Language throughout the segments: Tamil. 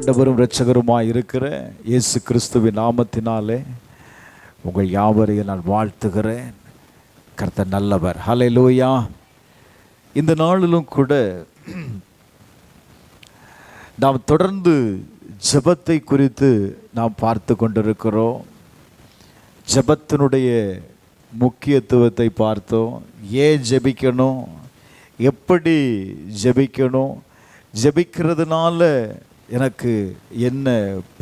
ஆண்டவரும் இரட்சகருமாய் இருக்கிற இயேசு கிறிஸ்துவின் நாமத்தினாலே உங்கள் யாவரையும் நான் வாழ்த்துகிறேன். கர்த்தர் நல்லவர். ஹல்லேலூயா. இந்த நாளிலும் கூட நாம் தொடர்ந்து ஜெபத்தை குறித்து நாம் பார்த்து கொண்டிருக்கிறோம். ஜெபத்தினுடைய முக்கியத்துவத்தை பார்த்தோம். ஏன் ஜெபிக்கணும், எப்படி ஜெபிக்கணும், ஜெபிக்கிறதுனால எனக்கு என்ன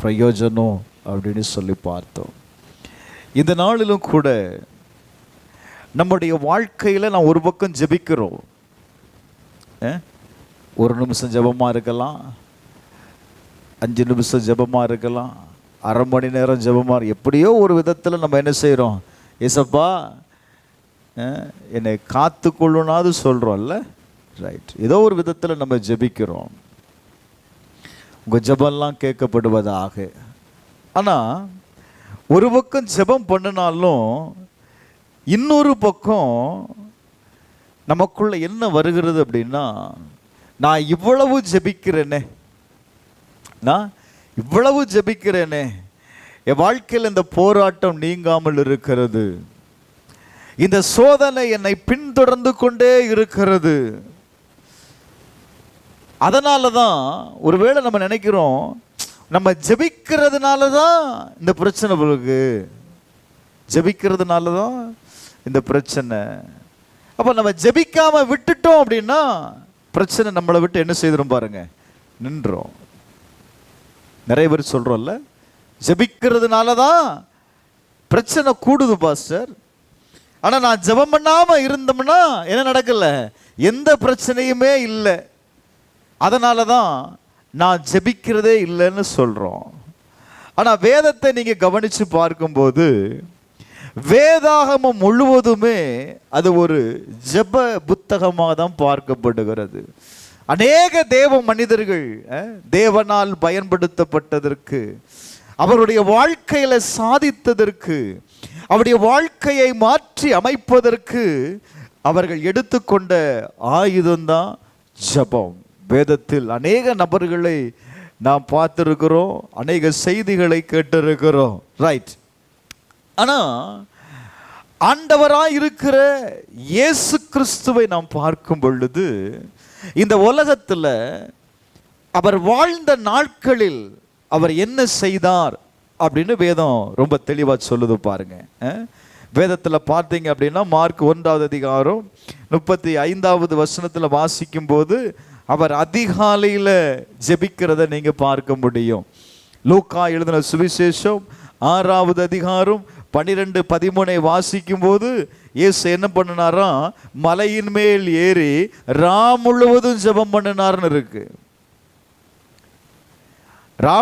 பிரயோஜனம் அப்படின்னு சொல்லி பார்த்தோம். இந்த நாளிலும் கூட நம்முடைய வாழ்க்கையில் நான் ஒரு பக்கம் ஜெபிக்கிறோம். ஒரு நிமிஷம் ஜெபமாக இருக்கலாம், 5 நிமிஷம் ஜெபமாக இருக்கலாம், அரை மணி நேரம் ஜெபமாக, எப்படியோ ஒரு விதத்தில் நம்ம என்ன செய்கிறோம், ஏசப்பா என்னை காத்து கொள்ளுனாது சொல்கிறோம்ல, ரைட். ஏதோ ஒரு விதத்தில் நம்ம ஜெபிக்கிறோம். உங்கள் ஜெபம்லாம் கேட்கப்படுவதாக. ஆனால் ஒரு பக்கம் ஜெபம் பண்ணினாலும் இன்னொரு பக்கம் நமக்குள்ள என்ன வருகிறது அப்படின்னா, நான் இவ்வளவு ஜெபிக்கிறேனே, நான் இவ்வளவு ஜெபிக்கிறேனே, என் வாழ்க்கையில் இந்த போராட்டம் நீங்காமல் இருக்கிறது, இந்த சோதனை என்னை பின்தொடர்ந்து கொண்டே இருக்கிறது. அதனால தான் ஒருவேளை நம்ம நினைக்கிறோம், நம்ம ஜெபிக்கிறதுனால தான் இந்த பிரச்சனை உங்களுக்கு, ஜெபிக்கிறதுனால தான் இந்த பிரச்சனை. அப்போ நம்ம ஜெபிக்காம விட்டுட்டோம் அப்படின்னா பிரச்சனை நம்மளை விட்டு என்ன செய்திரும் பாருங்க, நின்றோம். நிறைய பேர் சொல்கிறோம்ல, ஜெபிக்கிறதுனால தான் பிரச்சனை கூடுது பாஸ்டர். ஆனால் நான் ஜெபம் பண்ணாமல் இருந்தோம்னா என்ன நடக்கல, எந்த பிரச்சனையுமே இல்லை, அதனால தான் நான் ஜெபிக்கிறதே இல்லைன்னு சொல்கிறோம். ஆனால் வேதத்தை நீங்கள் கவனித்து பார்க்கும்போது வேதாகமம் முழுவதுமே அது ஒரு ஜெப புத்தகமாக தான் பார்க்கப்படுகிறது. அநேக தேவ மனிதர்கள் தேவனால் பயன்படுத்தப்பட்டதற்கு, அவருடைய வாழ்க்கையில் சாதித்ததற்கு, அவருடைய வாழ்க்கையை மாற்றி அமைப்பதற்கு அவர்கள் எடுத்துக்கொண்ட ஆயுதம்தான் ஜெபம். வேதத்தில் அநேக நபர்களை நாம் பார்த்திருக்கிறோம், அநேக செய்திகளை கேட்டிருக்கிறோம், ரைட். ஆனால் ஆண்டவராய் இருக்கிற இயேசு கிறிஸ்துவை நாம் பார்க்கும் பொழுது இந்த உலகத்தில் அவர் வாழ்ந்த நாட்களில் அவர் என்ன செய்தார் அப்படின்னு வேதம் ரொம்ப தெளிவாக சொல்லுது பாருங்க. வேதத்தில் பார்த்தீங்க அப்படின்னா மார்க் 1வது அதிகாரம் 35வது வசனத்தில் வாசிக்கும் போது அவர் அதிகாலையில் ஜெபிக்கிறத நீங்கள் பார்க்க முடியும். லூக்கா எழுதின சுவிசேஷம் 6வது அதிகாரம் 12-13 வாசிக்கும் போது இயேசு என்ன பண்ணினாராம், மலையின் மேல் ஏறி முழுவதும் ஜெபம் பண்ணினார்னு இருக்கு.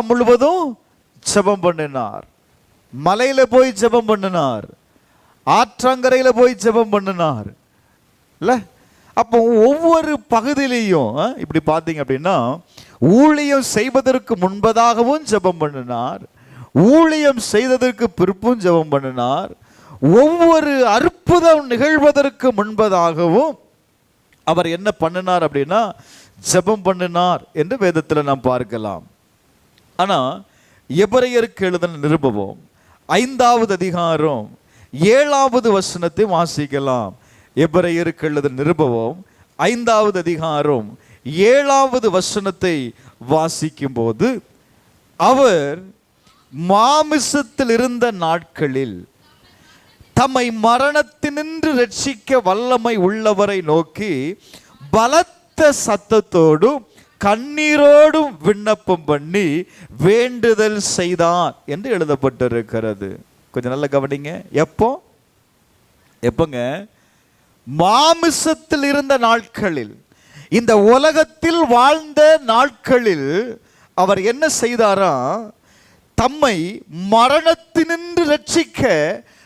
முழுவதும் ஜெபம் பண்ணினார். மலையில போய் ஜெபம் பண்ணினார், ஆற்றங்கரையில போய் ஜெபம் பண்ணினார் இல்ல. அப்போ ஒவ்வொரு பகுதியிலையும் இப்படி பார்த்தீங்க அப்படின்னா ஊழியம் செய்வதற்கு முன்பதாகவும் ஜெபம் பண்ணினார், ஊழியம் செய்ததற்கு பிற்பும் ஜெபம் பண்ணினார், ஒவ்வொரு அற்புதம் நிகழ்வதற்கு முன்பதாகவும் அவர் என்ன பண்ணினார் அப்படின்னா ஜெபம் பண்ணினார் என்று வேதத்தில் நாம் பார்க்கலாம். ஆனால் எபிரெயருக்கு எழுதின நிருபம் 5வது அதிகாரம் 7வது வசனத்தை வாசிக்கலாம். எபிரெயருக்கு எழுதின நிருபம் 5வது அதிகாரம் 7வது வசனத்தை வாசிக்கும் போது, அவர் மாமிசத்தில் இருந்த நாட்களில் தம்மை மரணத்தினின்று ரட்சிக்க வல்லமை உள்ளவரை நோக்கி பலத்த சத்தத்தோடும் கண்ணீரோடும் விண்ணப்பம் பண்ணி வேண்டுதல் செய்தார் என்று எழுதப்பட்டிருக்கிறது. கொஞ்சம் நல்லா கவனிங்க. எப்போங்க? மாமிசத்தில் இருந்த நாட்களில், இந்த உலகத்தில் வாழ்ந்த நாட்களில் அவர் என்ன செய்தாரா, தம்மை மரணத்தினின்று ரட்சிக்க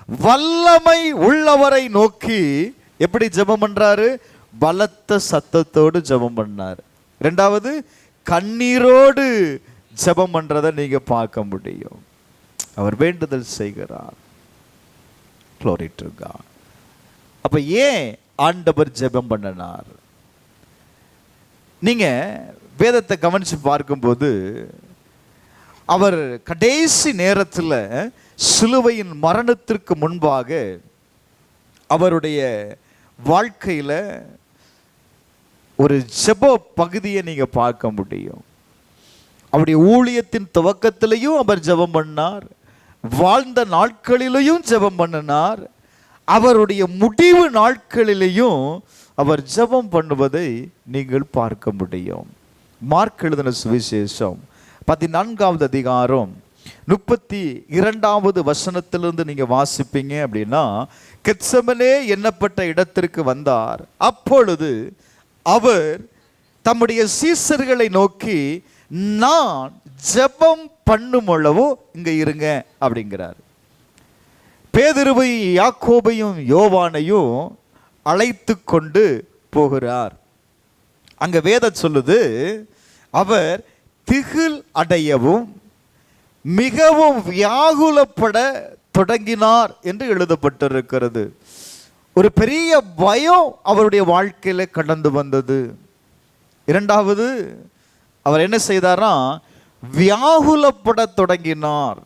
வல்லமை உள்ளவரை நோக்கி எப்படி ஜெபம் பண்றாரு, பலத்த சத்தத்தோடு ஜெபம் பண்ணார். 2வது கண்ணீரோடு ஜெபம் பண்றதை நீங்க பார்க்க முடியும். அவர் வேண்டுதல் செய்கிறார். Glory to God. அப்ப ஏன் ஆண்டவர் ஜெபம் பண்ணினார்? நீங்க வேதத்தை கவனிச்சு பார்க்கும்போது அவர் கடைசி நேரத்தில் சிலுவையின் மரணத்திற்கு முன்பாக அவருடைய வாழ்க்கையில் ஒரு ஜெப பகுதியை நீங்க பார்க்க முடியும். அவருடைய ஊழியத்தின் துவக்கத்திலையும் அவர் ஜெபம் பண்ணார், வாழ்ந்த நாட்களிலேயும் ஜெபம் பண்ணினார், அவருடைய முடிவு நாட்களிலேயும் அவர் ஜெபம் பண்ணுவதை நீங்கள் பார்க்க முடியும். மார்க் எழுதின சுவிசேஷம் 14வது அதிகாரம் 32வது வசனத்திலிருந்து நீங்க வாசிப்பீங்க அப்படின்னா, கெத்செமனே எண்ணப்பட்ட இடத்திற்கு வந்தார். அப்பொழுது அவர் தம்முடைய சீசர்களை நோக்கி, நான் ஜெபம் பண்ணும் அளவு இங்க இருங்க அப்படிங்கிறார். பேதுருவையும் யாக்கோபையும் யோவானையும் அழைத்து கொண்டு போகிறார். அங்க வேதம் சொல்லுது, அவர் திகில் அடையவும் மிகவும் வியாகுலப்பட தொடங்கினார் என்று எழுதப்பட்டிருக்கிறது. ஒரு பெரிய பயம் அவருடைய வாழ்க்கையில கடந்து வந்தது. இரண்டாவது, அவர் என்ன செய்தாரா, வியாகுலப்பட தொடங்கினார்.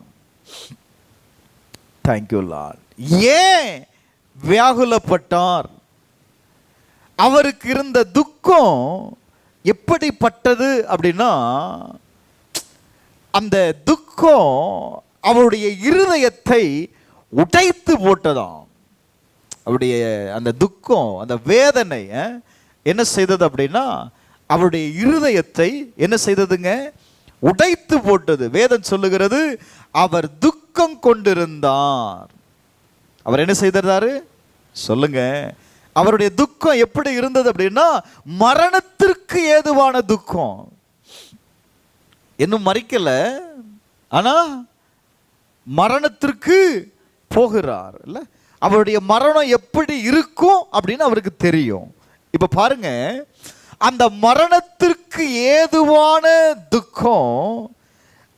Thank you Lord. ஏன் வியாகுலப்பட்டார்? அவருக்கு இருந்த துக்கம் எப்படிப்பட்டது அப்படின்னா, அந்த துக்கம் அவருடைய இருதயத்தை உடைத்து போட்டதாம். அவருடைய அந்த துக்கம், அந்த வேதனை என்ன செய்தது அப்படின்னா, அவருடைய இருதயத்தை என்ன செய்ததுங்க, உடைத்து போட்டது. வேதம் சொல்லுகிறது, அவர் துக்கம் கொண்டிருந்தார். அவர் என்ன செய்தாரு சொல்லுங்க? அவருடைய துக்கம் எப்படி இருந்தது அப்படின்னா, மரணத்திற்கு ஏதுவான துக்கம். இன்னும் மறிக்கல, ஆனா மரணத்திற்கு போகிறார். இல்ல, அவருடைய மரணம் எப்படி இருக்கும் அப்படின்னு அவருக்கு தெரியும். இப்ப பாருங்க, அந்த மரணத்திற்கு ஏதுவான துக்கம்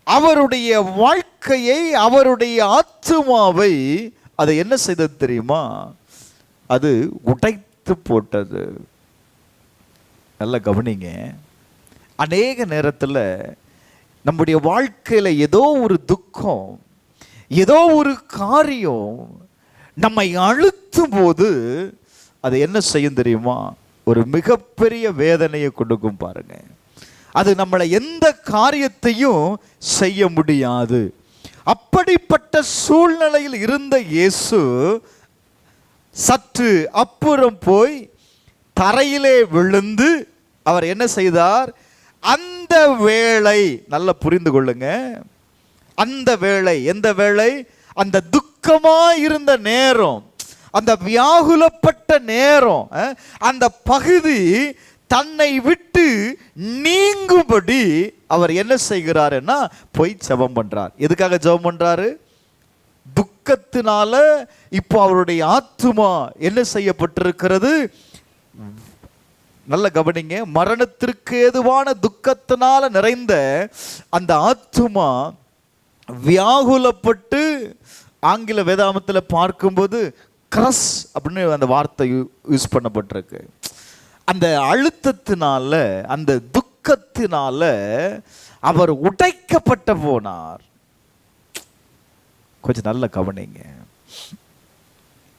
அவருடைய வாழ்க்கையை, அவருடைய ஆத்துமாவை அதை என்ன செய்தது தெரியுமா? அது உடைத்து போட்டது. நல்ல கவனிங்க. அநேக நேரத்தில் நம்முடைய வாழ்க்கையில் ஏதோ ஒரு துக்கம், ஏதோ ஒரு காரியம் நம்மை அழுத்தும் போது அது என்ன செய்யும் தெரியுமா? ஒரு மிகப்பெரிய வேதனையை கொடுக்கும். பாருங்க, அது நம்மளை எந்த காரியத்தையும் செய்ய முடியாது. அப்படிப்பட்ட சூழ்நிலையில் இருந்த இயேசு சற்று அப்புறம் போய் தரையிலே விழுந்து அவர் என்ன செய்தார்? அந்த வேளை, நல்லா புரிந்து கொள்ளுங்க, அந்த வேளை எந்த வேளை? அந்த துக்கமாய் இருந்த நேரம், அந்த வியாகுலப்பட்ட நேரம், அந்த பகுதி தன்னை விட்டு நீங்கும்படி அவர் என்ன செய்கிறாருன்னா போய் ஜெபம் பண்றார். எதுக்காக ஜெபம் பண்றாரு? துக்கத்தினால இப்போ அவருடைய ஆத்துமா என்ன செய்யப்பட்டிருக்கிறது? நல்ல கவனிங்க, மரணத்திற்கு ஏதுவான துக்கத்தினால நிறைந்த அந்த ஆத்துமா வியாகுலப்பட்டு, ஆங்கில வேதாமத்தில் பார்க்கும்போது கிரஸ் அப்படின்னு அந்த வார்த்தை யூஸ் பண்ணப்பட்டிருக்கு. அந்த அழுத்தத்தினால, அந்த துக்கத்தினால அவர் உடைக்கப்பட்டு போனார். கொஞ்சம் நல்ல கவனிங்க.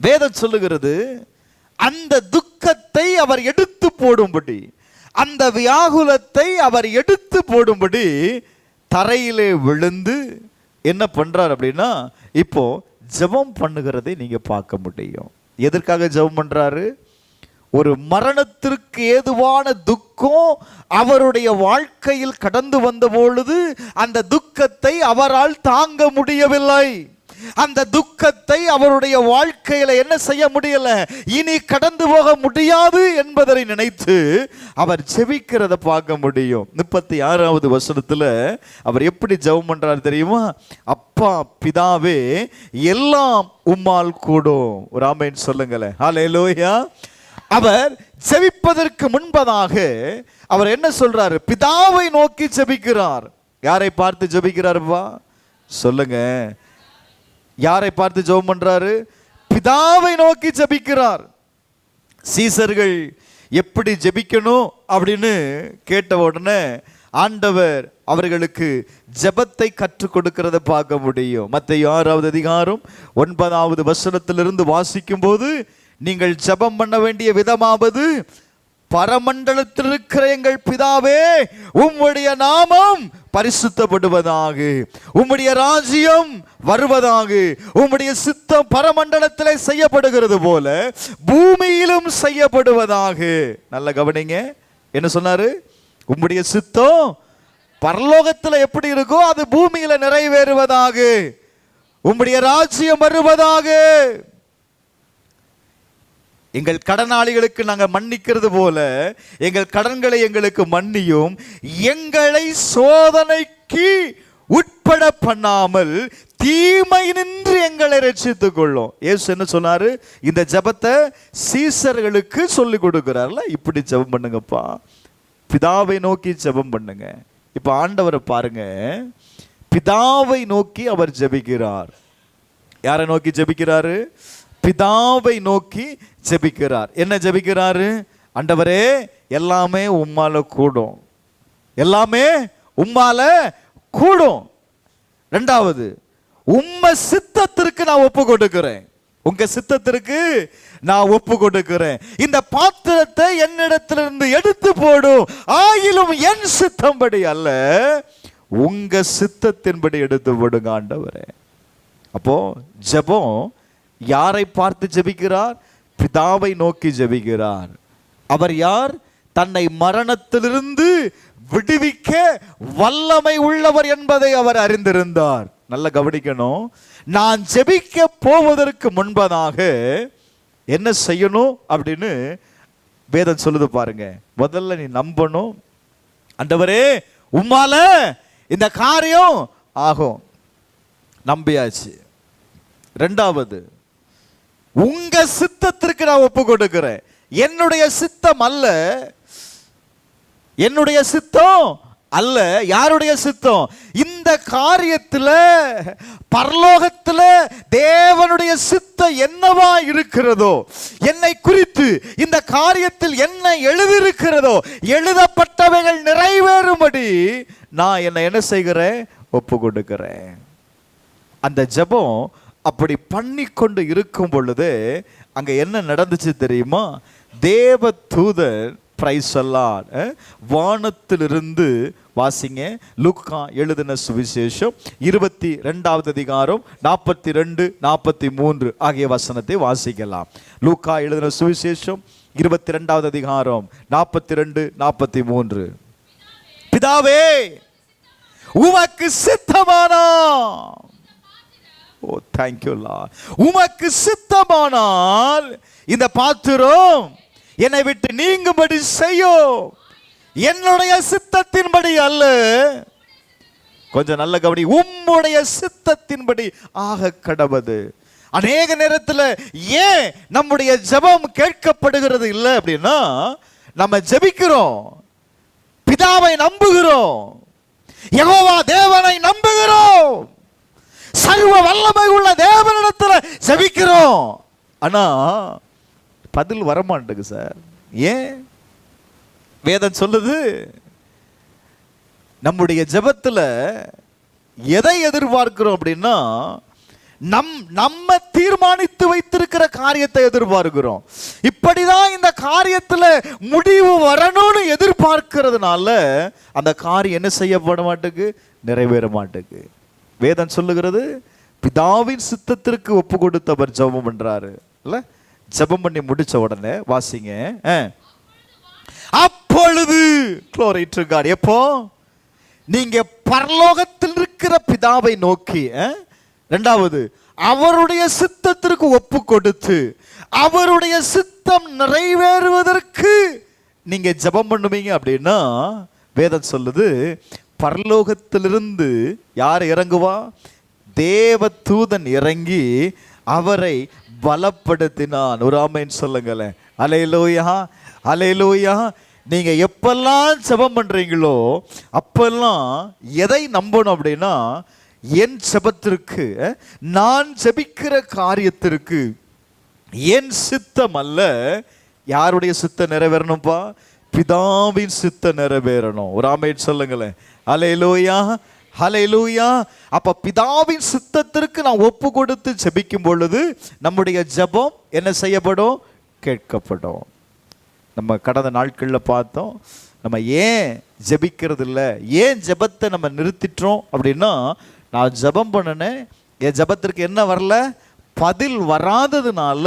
வேதம் சொல்லுகிறது, அந்த துக்கத்தை அவர் எடுத்து போடும்படி, அந்த வியாகுலத்தை அவர் எடுத்து போடும்படி தரையிலே விழுந்து என்ன பண்றார் அப்படின்னா, இப்போ ஜெபம் பண்ணுகிறதை நீங்க பார்க்க முடியும். எதற்காக ஜெபம் பண்றாரு? ஒரு மரணத்திற்கு ஏதுவான துக்கம் அவருடைய வாழ்க்கையில் கடந்து வந்த பொழுது அந்த துக்கத்தை அவரால் தாங்க முடியவில்லை. அந்த துக்கத்தை அவருடைய வாழ்க்கையில என்ன செய்ய முடியல, இனி கடந்து போக முடியாது என்பதை நினைத்து அவர் ஜெபிக்கிறத பார்க்க முடியும். 36வது வசனத்துல அவர் எப்படி ஜெபம் பண்றார் தெரியுமா? அப்பா பிதாவே, எல்லாம் உம்மால் கூடும். ஒரு ஆமென் சொல்லுங்களேன். ஹல்லேலூயா. அவர் ஜெபிப்பதற்கு முன்பதாக அவர் என்ன சொல்றாரு? பிதாவை நோக்கி ஜெபிக்கிறார். யாரை பார்த்து ஜெபிக்கிறாருப்பா சொல்லுங்க? யாரை பார்த்து ஜெபம் பண்றாரு? பிதாவை நோக்கி ஜெபிக்கிறார். சீசர்கள் எப்படி ஜெபிக்கணும் அப்படின்னு கேட்ட உடனே ஆண்டவர் அவர்களுக்கு ஜெபத்தை கற்றுக் கொடுக்கிறத பார்க்க முடியும். மத்தேயு 6வது அதிகாரம் 9வது வசனத்திலிருந்து வாசிக்கும் போது, நீங்கள் ஜெபம் பண்ண வேண்டிய விதமாவது, பரமண்டலத்தில் இருக்கிற எங்கள் பிதாவே, உம்முடைய நாமம் பரிசுத்தப்படுவதாக, உம்முடைய ராஜ்யம் வருவதாக, உம்முடைய சித்தம் பரமண்டலத்திலே செய்யப்படுகிறது போல பூமியிலும் செய்யப்படுவதாக. நல்ல கவனிங்க, என்ன சொன்னாரு? உம்முடைய சித்தம் பரலோகத்தில் எப்படி இருக்கோ அது பூமியில நிறைவேறுவதாக, உம்முடைய ராஜ்யம் வருவதாக. எங்கள் கடனாளிகளுக்கு நாங்கள் மன்னிக்கிறது போல எங்கள் கடன்களை எங்களுக்கு மன்னியும், எங்களை சோதனைக்கு உட்பட பண்ணாமல் தீமை நின்று எங்களை ரட்சித்துக் கொள்ளும். இயேசு என்ன சொன்னாரு? இந்த ஜெபத்தை சீசர்களுக்கு சொல்லி கொடுக்கிறார்ல, இப்படி ஜெபம் பண்ணுங்கப்பா, பிதாவை நோக்கி ஜெபம் பண்ணுங்க. இப்ப ஆண்டவரை பாருங்க, பிதாவை நோக்கி அவர் ஜெபிக்கிறார். யாரை நோக்கி ஜெபிக்கிறாரு? பிதாவை நோக்கி ஜெபிக்கிறார். என்ன ஜெபிக்கிறாரு? ஆண்டவரே, எல்லாமே உம்மால கூடும், எல்லாமே உம்மால கூடும். ரெண்டாவது, உம்ம சித்தத்திற்கு நான் ஒப்பு கொடுக்கிறேன், உங்க சித்தத்திற்கு நான் ஒப்பு கொடுக்கிறேன். இந்த பாத்திரத்தை என்னிடத்திலிருந்து எடுத்து போடும், ஆயிலும் என் சித்தம்படி அல்ல உங்க சித்தத்தின்படி எடுத்து போடுங்க ஆண்டவரே. அப்போ ஜெபம் யாரை பார்த்து ஜெபிக்கிறார்? பிதாவை நோக்கி ஜெபிக்கிறார். அவர் யார்? தன்னை மரணத்திலிருந்து விடுவிக்க வல்லமை உள்ளவர் என்பதை அவர் அறிந்திருந்தார். நல்ல கவனிக்கணும், நான் ஜெபிக்க போவதற்கு முன்பதாக என்ன செய்யணும் அப்படின்னு வேதம் சொல்லுது பாருங்க. முதல்ல நீ நம்பணும், ஆண்டவரே உம்மால இந்த காரியம் ஆகும், நம்பியாச்சு. ரெண்டாவது, உங்க சித்தத்திற்கு நான் ஒப்பு கொடுக்கிறேன், என்னுடைய சித்தம் அல்ல, என்னுடைய சித்தம் அல்ல, யாருடைய சித்தம்? இந்த காரியத்துல பரலோகத்துல தேவனுடைய சித்தம் என்னவா இருக்கிறதோ, என்னை குறித்து இந்த காரியத்தில் என்ன எழுதியிருக்கிறதோ, எழுதப்பட்டவைகள் நிறைவேறும்படி நான் என்ன செய்கிறேன்? ஒப்பு கொடுக்கிறேன். அந்த ஜெபம் அப்படி பண்ணி கொண்டு இருக்கும் பொழுது அங்க என்ன நடந்துச்சு தெரியுமா? தேவ தூதர் வானத்திலிருந்து, வாசிங்க, லூக்கா எழுதின சுவிசேஷம் 22வது அதிகாரம் 42, 43 ஆகிய வசனத்தை வாசிக்கலாம். லூக்கா எழுதின சுவிசேஷம் 22வது அதிகாரம் 42, 43. பிதாவே உமக்கு சித்தமானா, ஓ தேங்க்யூ லார்ட், உமக்கு சித்தமானால் இந்த பாத்திரம் என்னை விட்டு நீங்கும்படி செய்யும், என்னுடைய சித்தத்தின்படி அல்ல. கொஞ்சம் நல்ல கவனி, உம்முடைய சித்தத்தின்படி ஆக கடவது. அநேக நேரத்தில் ஏன் நம்முடைய ஜெபம் கேட்கப்படுகிறது இல்லை அப்படின்னா, நம்ம ஜெபிக்கிறோம், பிதாவை நம்புகிறோம், யெகோவா தேவனை நம்புகிறோம், சர்வ வல்லமை உள்ள தேவனிடத்தில் ஜெபிக்கிறோம், ஆனா பதில் வரமாட்டேங்குது சார். ஏன்? வேதம் சொல்லுது, நம்முடைய ஜெபத்துல எதை எதிர்பார்க்கிறோம் அப்படின்னா, நம்ம தீர்மானித்து வைத்திருக்கிற காரியத்தை எதிர்பார்க்கிறோம். இப்படிதான் இந்த காரியத்துல முடிவு வரணும்னு எதிர்பார்க்கிறதுனால அந்த காரியம் என்ன செய்யப்பட மாட்டேங்குது? நிறைவேற மாட்டேங்குது. வேதம் சொல்லுகிறது, பிதாவின் சித்தத்திற்கு ஒப்பு கொடுத்தவர் ஜெபம் பண்றாரு இல்ல? ஜெபம் பண்ணி முடிச்ச உடனே வாசிங்க, அப்பொழுது glory to God. எப்போ? நீங்க பரலோகத்தில் இருக்கிற பிதாவை நோக்கி, இரண்டாவது அவருடைய சித்தத்திற்கு ஒப்பு கொடுத்து அவருடைய சித்தம் நிறைவேறுவதற்கு நீங்க ஜெபம் பண்ணுவீங்க அப்படின்னா, வேதம் சொல்லுது, பரலோகத்திலிருந்து யார் இறங்குவா? தேவ தூதன் இறங்கி அவரை பலப்படுத்தினான். ஒரு ஆமென் சொல்லுங்களேன். அல்லேலூயா, அல்லேலூயா. நீங்க எப்பெல்லாம் ஜெபம் பண்றீங்களோ அப்பெல்லாம் எதை நம்பணும் அப்படின்னா, என் ஜெபத்திற்கு, நான் ஜெபிக்கிற காரியத்திற்கு என் சித்தம் அல்ல, யாருடைய சித்தம் நிறைவேறணும்பா? பிதாவின் சித்தம் நிறைவேறணும். ஒரு ஆமென் சொல்லுங்களேன். அல்லேலூயா, ஹல்லேலூயா. அப்ப பிதாவின் சித்தத்திற்கு நான் ஒப்பு கொடுத்து ஜெபிக்கும் பொழுது நம்முடைய ஜெபம் என்ன செய்யப்படும்? கேட்கப்படும். நம்ம கடந்த நாட்களில் பார்த்தோம், நம்ம ஏன் ஜெபிக்கிறது இல்லை, ஏன் ஜெபத்தை நம்ம நிறுத்திட்டோம் அப்படின்னா, நான் ஜெபம் பண்ணினேன், என் ஜெபத்திற்கு என்ன வரல, பதில் வராததுனால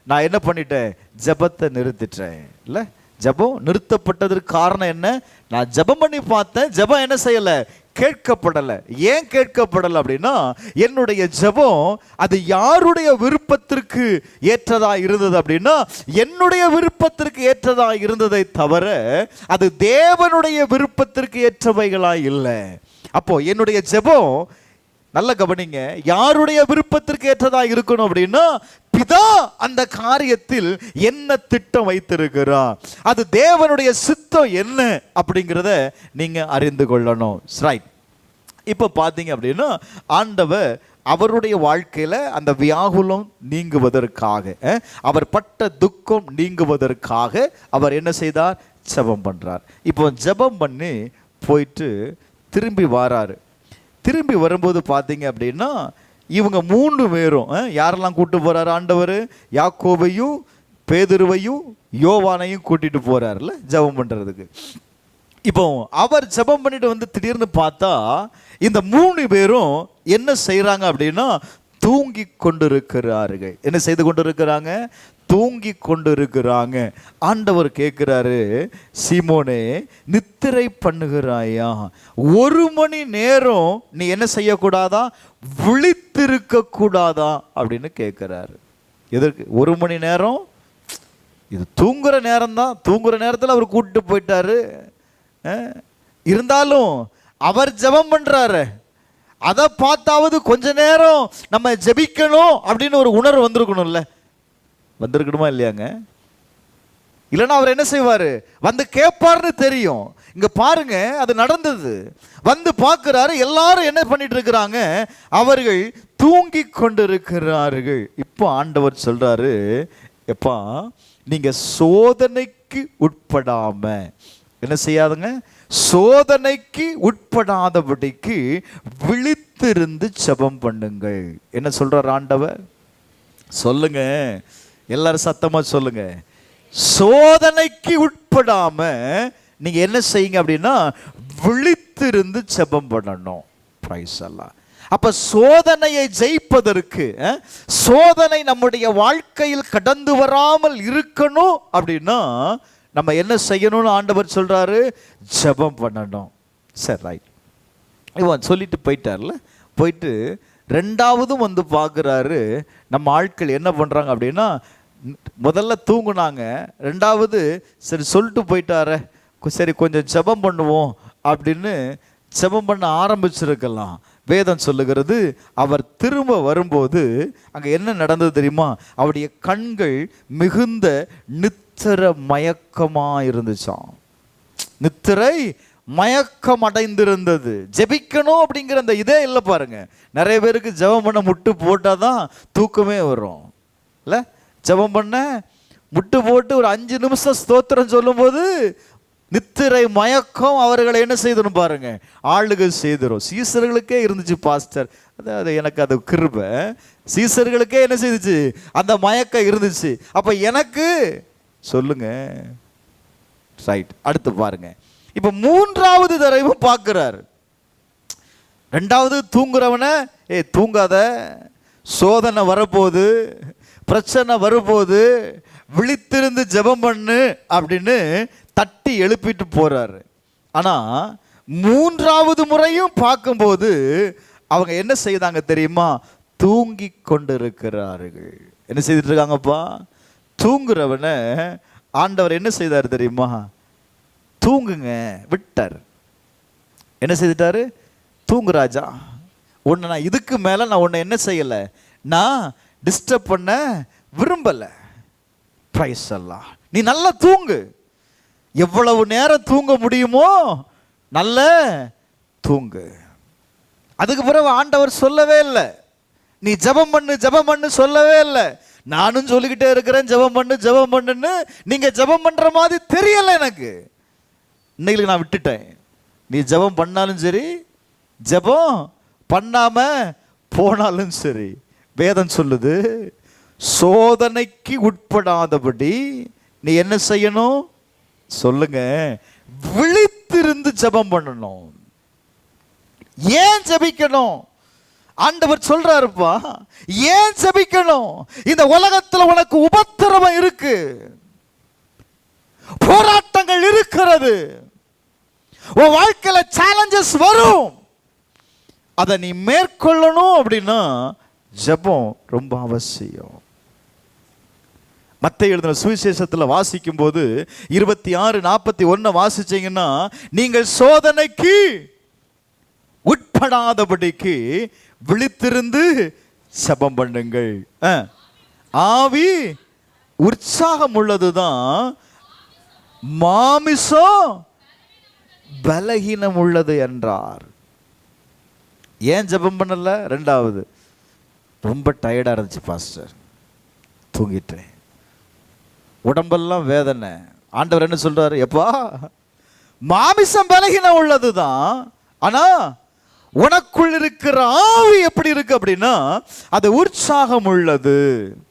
நான் என்ன பண்ணிட்டேன், ஜெபத்தை நிறுத்திட்டேன். இல்லை, ஜெபம் நிறுத்தப்பட்டதற்கு காரணம் என்ன? நான் ஜெபம் பண்ணி பார்த்தேன், ஜெபம் என்ன செய்யலை, கேட்கப்படலை. ஏன் கேட்கப்படலை அப்படின்னா, என்னுடைய ஜெபம் அது யாருடைய விருப்பத்திற்கு ஏற்றதா இருந்தது அப்படின்னா, என்னுடைய விருப்பத்திற்கு ஏற்றதா இருந்ததை தவிர அது தேவனுடைய விருப்பத்திற்கு ஏற்றவைகளா இல்லை. அப்போ என்னுடைய ஜெபம், நல்ல கவனிங்க, யாருடைய விருப்பத்திற்கு ஏற்றதா இருக்கணும் அப்படின்னா, பிதா அந்த காரியத்தில் என்ன திட்டம் வைத்திருக்கிறார், அது தேவனுடைய சித்தம் என்ன அப்படிங்கிறத நீங்க அறிந்து கொள்ளணும். ரைட். இப்போ பார்த்தீங்க அப்படின்னா, ஆண்டவர் அவருடைய வாழ்க்கையில் அந்த வியாகுலம் நீங்குவதற்காக, அவர் பட்ட துக்கம் நீங்குவதற்காக அவர் என்ன செய்தார்? ஜெபம் பண்ணுறார். இப்போ ஜெபம் பண்ணி போயிட்டு திரும்பி வராரு. திரும்பி வரும்போது பார்த்தீங்க அப்படின்னா, இவங்க 3 பேரும் யாரெல்லாம் கூட்டு போறாரு ஆண்டவர்? யாக்கோபையும் பேதுருவையும் யோவானையும் கூட்டிட்டு போறாருல்ல ஜெபம் பண்றதுக்கு. இப்போ அவர் ஜெபம் பண்ணிட்டு வந்து திடீர்னு பார்த்தா இந்த 3 பேரும் என்ன செய்யறாங்க அப்படின்னா, தூங்கி கொண்டிருக்கிறார்கள். என்ன செய்து கொண்டிருக்கிறாங்க? தூங்கி கொண்டிருக்கிறாங்க. ஆண்டவர் கேட்கிறாரு, சீமோனே நித்திரை பண்ணுகிறாயா? 1 மணி நேரம் நீ என்ன செய்யக்கூடாதா? விழித்திருக்க கூடாதா அப்படின்னு கேட்கிறாரு. எதற்கு 1 மணி நேரம்? இது தூங்குற நேரம் தான். தூங்குற நேரத்தில் அவர் கூட்டிட்டு போயிட்டாரு. இருந்தாலும் அவர் ஜெபம் பண்றாரு, அதை பார்த்தாவது கொஞ்ச நேரம் நம்ம ஜெபிக்கணும் அப்படின்னு ஒரு உணர்வு வந்திருக்கணும்ல. வந்திருக்கணுமா இல்லையாங்க? இல்லைன்னா அவர் என்ன செய்வாரு? வந்து கேட்பார்னு தெரியும். இங்க பாருங்க, அது நடந்தது. வந்து பார்க்கிறாரு, எல்லாரும் என்ன பண்ணிட்டு இருக்கிறாங்க? அவர்கள் தூங்கி கொண்டிருக்கிறார்கள். இப்போ ஆண்டவர் சொல்றாரு, எப்பா நீங்க சோதனைக்கு உட்படாம என்ன செய்யாதுங்க? சோதனைக்கு உட்படாதபடிக்கு விழித்திருந்து ஜெபம் பண்ணுங்கள். என்ன சொல்றார் ஆண்டவர்? சொல்லுங்க, எல்லாரும் சத்தமா சொல்லுங்க. சோதனைக்கு உட்படாம நீங்க என்ன செய்யுங்க அப்படின்னா, விழித்திருந்து ஜெபம் பண்ணணும். பிரைஸ் அல்லாஹ். அப்ப சோதனையை ஜெயிப்பதற்கு, சோதனை நம்முடைய வாழ்க்கையில் கடந்து வராமல் இருக்கணும் அப்படின்னா நம்ம என்ன செய்யணும்னு ஆண்டவர் சொல்றாரு? ஜெபம் பண்ணணும். சரி, ரைட். இவன் சொல்லிட்டு போயிட்டார்ல. போயிட்டு 2வதும் வந்து பார்க்குறாரு, நம்ம ஆட்கள் என்ன பண்ணுறாங்க அப்படின்னா, முதல்ல தூங்குனாங்க, 2வது சரி சொல்லிட்டு போயிட்டார, சரி கொஞ்சம் ஜெபம் பண்ணுவோம் அப்படின்னு ஜெபம் பண்ண ஆரம்பிச்சிருக்கலாம். வேதம் சொல்லுகிறது, அவர் திரும்ப வரும்போது அங்கே என்ன நடந்தது தெரியுமா? அவருடைய கண்கள் மிகுந்த நித்திர மயக்கமாக இருந்துச்சாம். நித்திரை மயக்கம் அடைந்திருந்தது. ஜெபிக்கணும் அப்படிங்கிற அந்த இதே இல்லை பாருங்க. நிறைய பேருக்கு ஜெபம் பண்ண முட்டு போட்டால் தான் தூக்கமே வரும் இல்லை? ஜெபம் பண்ண முட்டு போட்டு ஒரு 5 நிமிஷம் ஸ்தோத்திரம் சொல்லும்போது நித்திரை மயக்கம் அவர்களை என்ன செய்தணும் பாருங்க, ஆளுகை செய்திரும். சீசர்களுக்கே இருந்துச்சு பாஸ்டர், அதாவது எனக்கு அது கிருபை. சீசர்களுக்கே என்ன செய்துச்சு? அந்த மயக்கம் இருந்துச்சு. அப்ப எனக்கு சொல்லுங்க. ரைட். அடுத்து பாருங்க, இப்ப 3வது தடவையும் பார்க்கிறார். 2வது தூங்குறவன, தூங்காத, சோதனை வரப்போகுது, பிரச்சனை வரப்போகுது, விழித்திருந்து ஜெபம் பண்ணு அப்படின்னு தட்டி எழுப்பிட்டு போறாரு. ஆனா 3வது முறையும் பார்க்கும்போது அவங்க என்ன செய்தாங்க தெரியுமா? தூங்கி கொண்டிருக்கிறார்கள். என்ன செய்துட்டு இருக்காங்கப்பா? தூங்குறவன ஆண்டவர் என்ன செய்தார் தெரியுமா? தூங்குங்க விட்டார். என்ன செய்துட்டாரு? தூங்குராஜா, உன்னை நான் இதுக்கு மேல நான் உன்னை என்ன செய்யல, நான் டிஸ்டர்ப் பண்ண விரும்பல. பிரைஸ் அல்லாஹ். நீ நல்லா தூங்கு, எவ்வளவு நேரம் தூங்க முடியுமோ நல்ல தூங்கு. அதுக்கு பிறகு ஆண்டவர் சொல்லவே இல்லை நீ ஜெபம் பண்ணு ஜெபம் பண்ணு சொல்லவே இல்லை. நானும் சொல்லிக்கிட்டே இருக்கிறேன் ஜெபம் பண்ணு ஜெபம் பண்ணுன்னு. நீங்க ஜெபம் பண்ற மாதிரி தெரியல எனக்கு. இன்னைக்கு நான் விட்டுட்டேன். நீ ஜெபம் பண்ணாலும் சரி, ஜெபம் பண்ணாம போனாலும் சரி, வேதம் சொல்லுது சோதனைக்கு உட்படாதபடி நீ என்ன செய்யணும் சொல்லுங்க? விழித்திருந்து ஜெபம் பண்ணணும். ஏன் ஜெபிக்கணும்? ஆண்டவர் சொல்றாருப்பா, ஏன் ஜெபிக்கணும்? இந்த உலகத்துல உனக்கு உபத்திரவம் இருக்கு, போராட்டங்கள் இருக்கிறது, உன் வாழ்க்கையில சேலஞ்சஸ் வரும். அதை நீ மேற்கொள்ளணும் அப்படின்னா ஜெபம் ரொம்ப அவசியம். மத்தேயு எழுதின சுவிசேஷத்தில் வாசிக்கும் போது 26:41 வாசிச்சீங்கன்னா, நீங்கள் சோதனைக்கு உட்படாதபடிக்கு விழித்திருந்து ஜெபம் பண்ணுங்கள். ஆவி உற்சாகம் உள்ளதுதான், மாமிசம் பலகீனம் உள்ளது என்றார். ஏன் ஜெபம் பண்ணல? ரெண்டாவது, ரொம்ப டயர்டா இருந்துச்சு பாஸ்டர், தூங்கிட்டேன், உடம்பெல்லாம் வேதனை. ஆண்டவர் என்ன சொல்றாரு? எப்பா, மாமிசம் பலகீனம் உள்ளதுதான், ஆனா உனக்குள் இருக்கிற ஆவி எப்படி இருக்கு அப்படின்னா அது உற்சாகம் உள்ளது.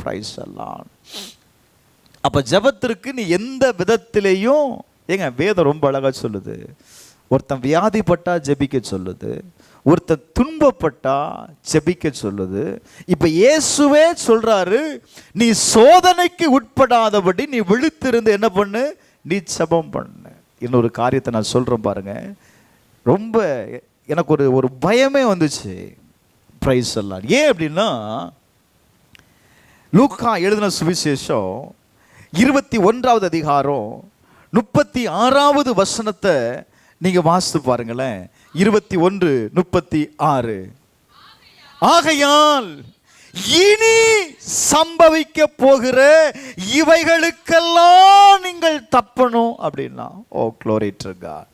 பிரைஸ் எல்லாம். அப்ப ஜெபத்திற்கு நீ எந்த விதத்திலேயும், ஏங்க வேதம் ரொம்ப அழகா சொல்லுது, ஒருத்தன் வியாதிப்பட்டா ஜெபிக்க சொல்லுது, ஒருத்தன் துன்பப்பட்டா ஜெபிக்க சொல்லுது. இப்ப இயேசுவே சொல்றாரு, நீ சோதனைக்கு உட்படாதபடி நீ விழித்திருந்து என்ன பண்ணு? நீ ஜெபம் பண்ணு. இன்னொரு காரியத்தை நான் சொல்றேன் பாருங்க, ரொம்ப எனக்கு ஒரு பயமே வந்துச்சு. பிரைஸ் எல்லாம். ஏன் அப்படின்னா, லூக்கா எழுதின சுவிசேஷம் 21வது அதிகாரம் 36வது வசனத்தை நீங்க வாசித்து பாருங்களேன். 21:36. ஆகையால் இனி சம்பவிக்க போகிற இவைகளுக்கெல்லாம் நீங்கள் தப்பணும் அப்படின்னா. ஓ glory to God.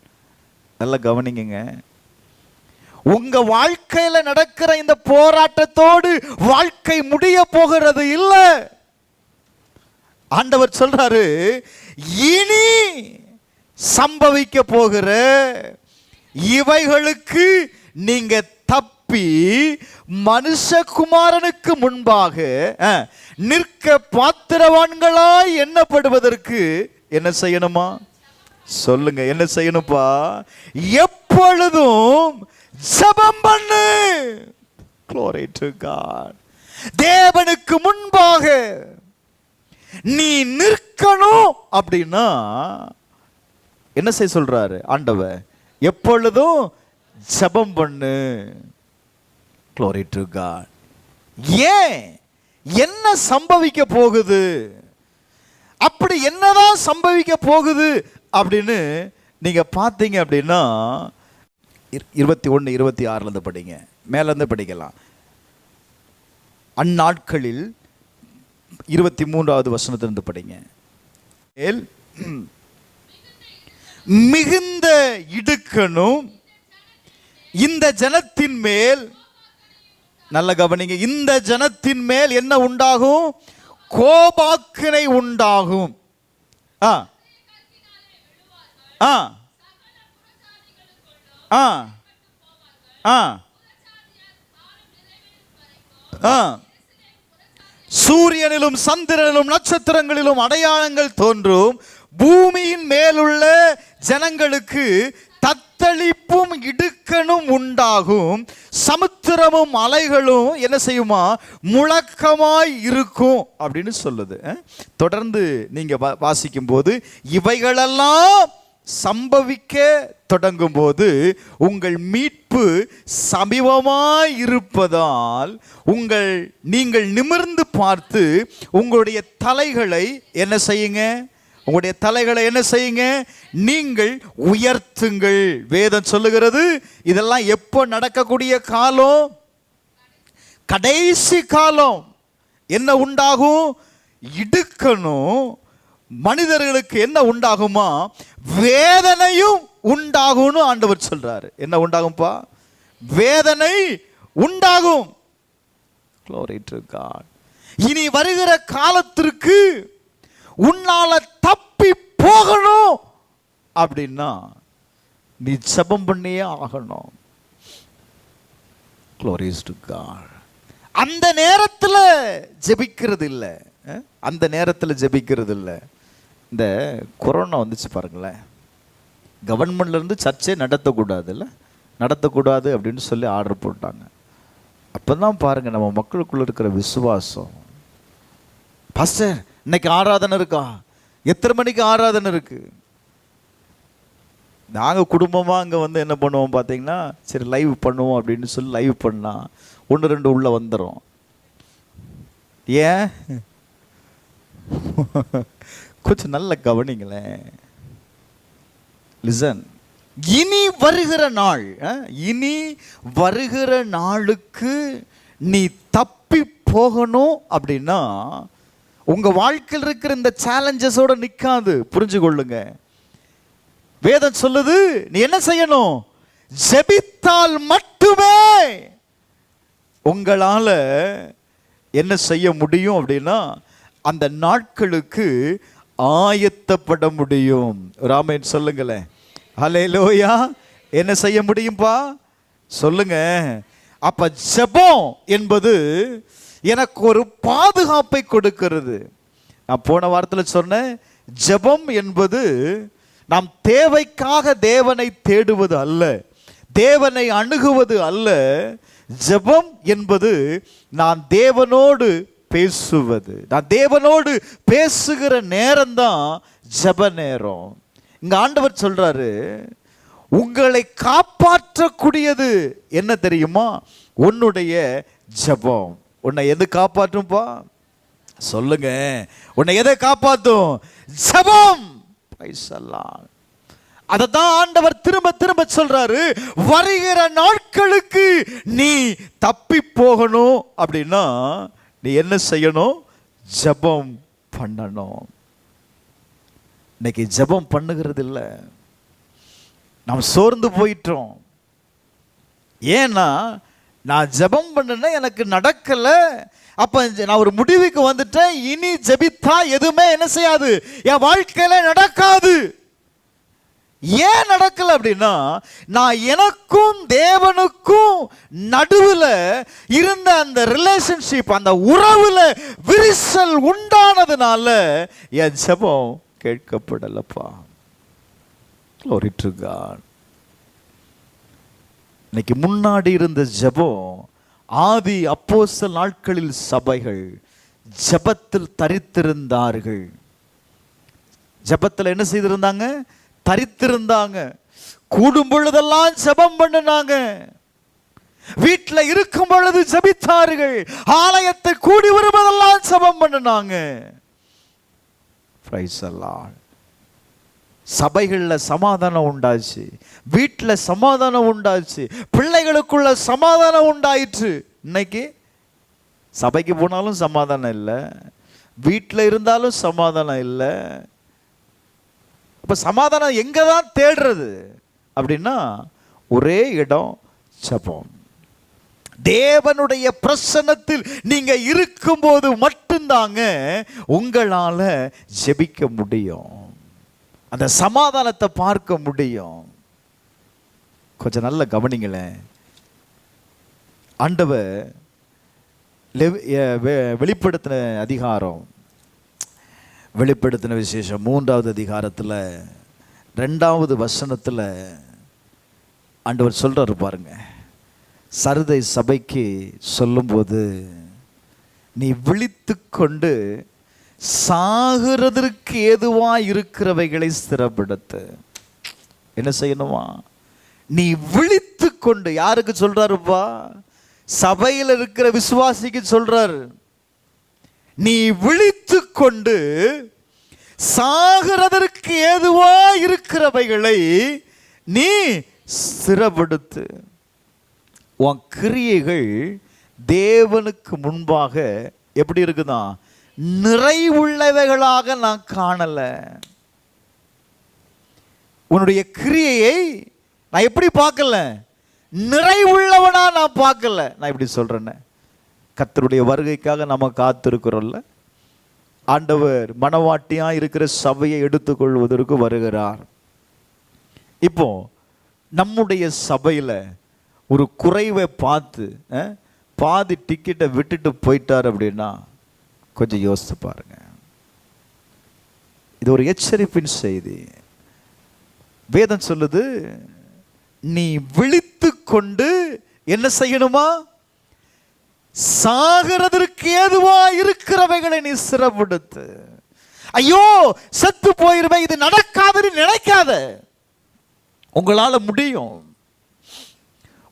நல்லா கவனிங்க. உங்க வாழ்க்கையில நடக்கிற இந்த போராட்டத்தோடு வாழ்க்கை முடிய போகிறது இல்ல. ஆண்டவர் சொல்றாரு, இனி சம்பவிக்க போகிற இவைகளுக்கு நீங்க தப்பி மனுஷகுமாரனுக்கு முன்பாக நிற்க பாத்திரவான்களாய் எண்ணப்படுவதற்கு என்ன செய்யணுமா? சொல்லுங்க, என்ன செய்யணும்பா? எப்பொழுதும் ஜெபம் பண்ணு. Glory to God. தேவனுக்கு முன்பாக நீ நிற்கணும் அப்படின்னா என்ன செய்ய சொல்றாரு ஆண்டவர்? எப்பொழுதும் ஜெபம் பண்ணு. Glory to God. ஏன்? என்ன சம்பவிக்க போகுது? அப்படி என்னதான் சம்பவிக்க போகுது அப்படின்னு நீங்க பார்த்தீங்க அப்படின்னா 21:26 படிங்க, மேல இருந்து படிக்கலாம். அந்நாட்களில் 23வது வசனத்திலிருந்து படிங்க. மிகுந்த இடுக்கணும் இந்த ஜனத்தின் மேல், நல்ல கவனிங்க, இந்த ஜனத்தின் மேல் என்ன உண்டாகும்? கோபாக்கினை உண்டாகும். ஆ ஆ ஆ ஆ ஆ சூரியனிலும் சந்திரனிலும் நட்சத்திரங்களிலும் அடையாளங்கள் தோன்றும். பூமியின் மேலுள்ள ஜனங்களுக்கு தத்தளிப்பும் இடுக்கணும் உண்டாகும். சமுத்திரமும் அலைகளும் என்ன செய்யுமா? முழக்கமாய் இருக்கும் அப்படின்னு சொல்லுது. தொடர்ந்து நீங்க வாசிக்கும் போது, இவைகளெல்லாம் சம்பவிக்க தொடங்கும் போது உங்கள் மீட்பு சமீபமாய் இருப்பதால் நீங்கள் நிமிர்ந்து பார்த்து உங்களுடைய தலைகளை என்ன செய்யுங்க? உங்களுடைய தலைகளை என்ன செய்யுங்க? நீங்கள் உயர்த்துங்கள். வேதம் சொல்லுகிறது இதெல்லாம் எப்போ நடக்கக்கூடிய காலம்? கடைசி காலம். என்ன உண்டாகும்? இடுக்கணும். மனிதர்களுக்கு என்ன உண்டாகுமா? வேதனையும் உண்டாகும்னு ஆண்டவர் சொல்றாரு. என்ன உண்டாகும்பா? வேதனை உண்டாகும். Glory to God. இனி வருகிற காலத்திற்கு உன்னால தப்பி போகணும் அப்படின்னா நீ ஜெபம் பண்ணியே ஆகணும். Glories to God. அந்த நேரத்தில் ஜெபிக்கிறது இல்லை, அந்த நேரத்தில் ஜெபிக்கிறது இல்லை. இந்த கொரோனா வந்துச்சு பாருங்களேன், கவர்மெண்ட்லேருந்து சர்ச்சே நடத்தக்கூடாது அப்படின்னு சொல்லி ஆர்டர் போட்டாங்க. அப்போ தான் பாருங்கள் நம்ம மக்களுக்குள்ளே இருக்கிற விசுவாசம். பாஸ்டர் இன்னைக்கு ஆராதனை இருக்கா? எத்தனை மணிக்கு ஆராதனை இருக்கு? நாங்கள் குடும்பமாக அங்கே வந்து என்ன பண்ணுவோம் பார்த்தீங்கன்னா, சரி லைவ் பண்ணுவோம் அப்படின்னு சொல்லி லைவ் பண்ணால் 1-2 உள்ளே வந்துடும். ஏன்? கொஞ்சம் நல்ல கவனிங்களேன். லிசன், இனி வருகிற நாளுக்கு நீ தப்பி போகணும் அப்படின்னா உங்க வாழ்க்கையில் இருக்கிற இந்த சேலஞ்சஸோட நிக்காது. புரிஞ்சு கொள்ளுங்க. வேதம் சொல்லுது, நீ என்ன செய்யணும்? ஜெபித்தால் மட்டுமே உங்களால என்ன செய்ய முடியும் அப்படின்னா அந்த நாட்களுக்கு ஆயத்தப்பட முடியும். ராமேன் சொல்லுங்களேன். ஹல்லேலூயா. என்ன செய்ய முடியும்பா சொல்லுங்க. அப்ப ஜெபம் என்பது எனக்கு ஒரு பாதுகாப்பை கொடுக்கிறது. நான் போன வாரத்தில் சொன்னேன், ஜெபம் என்பது நாம் தேவைக்காக தேவனை தேடுவது அல்ல, தேவனை அணுகுவது அல்ல. ஜெபம் என்பது நான் தேவனோடு பேசுவது. நான் தேவனோடு பேசுகிற நேரம்தான் ஜெப நேரம். இங்க ஆண்டவர் சொல்றாரு, உங்களை காப்பாற்றக்கூடியது என்ன தெரியுமா? உன்னுடைய ஜெபம். உன்னை எது காப்பாற்றும்பா சொல்லுங்க. உன்னை எதை காப்பாற்றும்? ஜெபம். அததான் ஆண்டவர் திரும்ப திரும்ப சொல்றாரு, வருகிற நாட்களுக்கு நீ தப்பி போகணும் அப்படின்னா நீ என்ன செய்யணும்? ஜெபம் பண்ணணும். இன்னைக்கு ஜெபம் பண்ணுகிறது இல்லை, நாம் சோர்ந்து போயிட்டோம். ஏன்னா நான் ஜெபம் பண்ணேன்னா எனக்கு நடக்கல, அப்ப நான் ஒரு முடிவுக்கு வந்துட்டேன், இனி ஜெபித்தா எதுவுமே என்ன செய்யாது, என் வாழ்க்கையில நடக்காது. ஏன் நடக்கல அப்படின்னா நான் எனக்கும் தேவனுக்கும் நடுவில் இருந்த அந்த ரிலேஷன்ஷிப், அந்த உறவுல விரிசல் உண்டானதுனால என் ஜெபம் கேட்கப்படலப்பா. Glory to God. இன்னைக்கு முன்னாடி இருந்த ஜெபம், ஆதி அப்போஸ்தலர் நாட்களில் சபைகள் ஜெபத்தில் தரித்திருந்தார்கள். ஜெபத்தில் என்ன செய்திருந்தாங்க? தரித்திருந்தாங்க. கூடும் பொழுதெல்லாம் ஜெபம் பண்ணினாங்க. வீட்டில் இருக்கும் பொழுது ஜெபித்தார்கள். ஆலயத்தை கூடி வருவதெல்லாம் ஜெபம் பண்ணினாங்க. Praise the Lord. சபைகளில் சமாதானம் உண்டாச்சு, வீட்டில் சமாதானம் உண்டாச்சு, பிள்ளைகளுக்குள்ள சமாதானம் உண்டாயிற்று. இன்னைக்கு சபைக்கு போனாலும் சமாதானம் இல்லை, வீட்டில் இருந்தாலும் சமாதானம் இல்லை. அப்போ சமாதானம் எங்கே தான் தேடுறது அப்படின்னா ஒரே இடம், ஜெபம். தேவனுடைய பிரசன்னத்தில் நீங்க இருக்கும்போது மட்டும்தாங்க உங்களால ஜெபிக்க முடியும், அந்த சமாதானத்தை பார்க்க முடியும். கொஞ்சம் நல்ல கவனிங்களேன். ஆண்டவர் வெளிப்படுத்தின அதிகாரம், வெளிப்படுத்தின விசேஷம் 3வது அதிகாரத்தில் 2வது வசனத்தில் ஆண்டவர் சொல்றாரு பாருங்க. சர்தை சபைக்கு சொல்லும்போது, நீ விழித்து கொண்டு சாகிறதற்கு ஏதுவா இருக்கிறவைகளை ஸ்திரப்படுத்து. என்ன செய்யணுமா? நீ விழித்து கொண்டு. யாருக்கு சொல்றாருப்பா? சபையில் இருக்கிற விசுவாசிக்கு சொல்றாரு. நீ விழித்து கொண்டு சாகிறதற்கு ஏதுவா இருக்கிறவைகளை நீ ஸ்திரப்படுத்து. உன் கிரியைகள் தேவனுக்கு முன்பாக எப்படி இருக்குதான்? நிறைவுள்ளவைகளாக நான் காணல. உன்னுடைய கிரியையை நான் எப்படி பார்க்கல? நிறைவுள்ளவனா நான் பார்க்கல. நான் இப்படி சொல்றேன், கர்த்தருடைய வருகைக்காக நம்ம காத்திருக்கிறோம்ல. ஆண்டவர் மனவாட்டியா இருக்கிற சபையை எடுத்துக்கொள்வதற்கு வருகிறார். இப்போ நம்முடைய சபையில ஒரு குறைவை பார்த்து பாதி டிக்கெட்டை விட்டுட்டு போயிட்டார் அப்படின்னா கொஞ்சம் யோசித்து பாருங்க. இது ஒரு எச்சரிப்பின் செய்தி. வேதம் சொல்லுது, நீ விழித்து கொண்டு என்ன செய்யணுமா? சாகிறதற்கு ஏதுவா இருக்கிறவைகளை நீ சிறப்படுத்து. ஐயோ செத்து போயிருவே, இது நடக்காதுன்னு நினைக்காத. உங்களால முடியும்,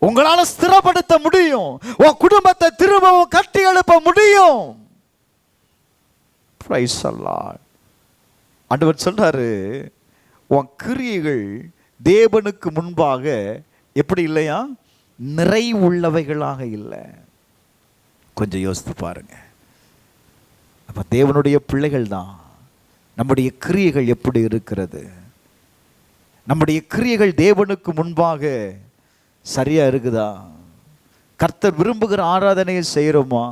உங்களால ஸ்திரப்படுத்த முடியும், உன் குடும்பத்தை திரும்பவும் கட்டி எழுப்ப முடியும். Praise the Lord. ஆண்டவர் சொல்றாரு, உன் கிரியைகள் தேவனுக்கு முன்பாக எப்படி இல்லையா? நிறைவுள்ளவைகளாக இல்லை. கொஞ்சம் யோசித்து பாருங்க. அப்ப தேவனுடைய பிள்ளைகள் தான். நம்முடைய கிரியைகள் எப்படி இருக்கிறது? நம்முடைய கிரியைகள் தேவனுக்கு முன்பாக சரியா இருக்குதா? கர்த்தர் விரும்புகிற ஆராதனையை செய்கிறோமா?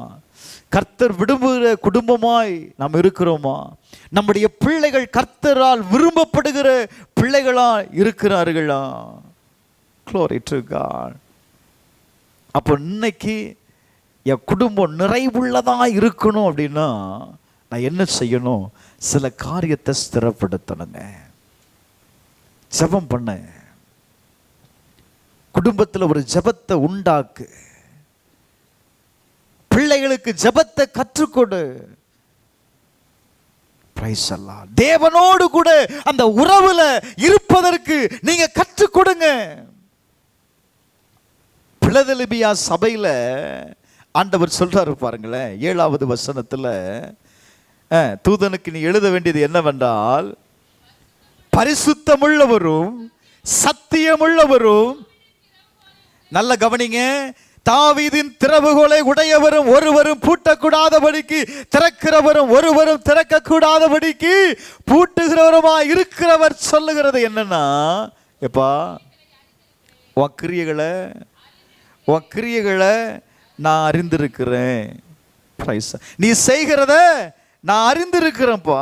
கர்த்தர் விரும்புகிற குடும்பமாய் நாம் இருக்கிறோமா? நம்முடைய பிள்ளைகள் கர்த்தரால் விரும்பப்படுகிற பிள்ளைகளா இருக்கிறார்களா? Glory to God. அப்போ இன்னைக்கு என் குடும்பம் நிறைவுள்ளதா இருக்கணும் அப்படின்னா நான் என்ன செய்யணும்? சில காரியத்தை ஸ்திரப்படுத்தணுங்க. ஜெபம் பண்ண, குடும்பத்தில் ஒரு ஜெபத்தை உண்டாக்கு, பிள்ளைகளுக்கு ஜெபத்தை கற்றுக்கொடு. Praise the Lord. தேவனோடு கூட அந்த உறவுல இருப்பதற்கு நீங்க கற்றுக் கொடுங்க. பிலதெல்பியா சபையில ஆண்டவர் சொல்றாரு பாருங்களேன், 7வது வசனத்துல, தூதனுக்கு நீ எழுத வேண்டியது என்னவென்றால், பரிசுத்தமுள்ளவரும் சத்தியமுள்ளவரும், நல்ல கவனிங்க, தாவீதின் திறவுகோலை உடையவரும் ஒருவரும் பூட்டக்கூடாதபடிக்கு, திறக்கிறவரும் ஒருவரும் திறக்கக்கூடாதபடிக்கு பூட்டுகிறவருமா இருக்கிறவர் சொல்லுகிறது என்னன்னா, எப்பா உன் கிரியைகளை நான் அறிந்திருக்கிறேன். நீ செய்கிறத நான் அறிந்திருக்கிறேன்ப்பா.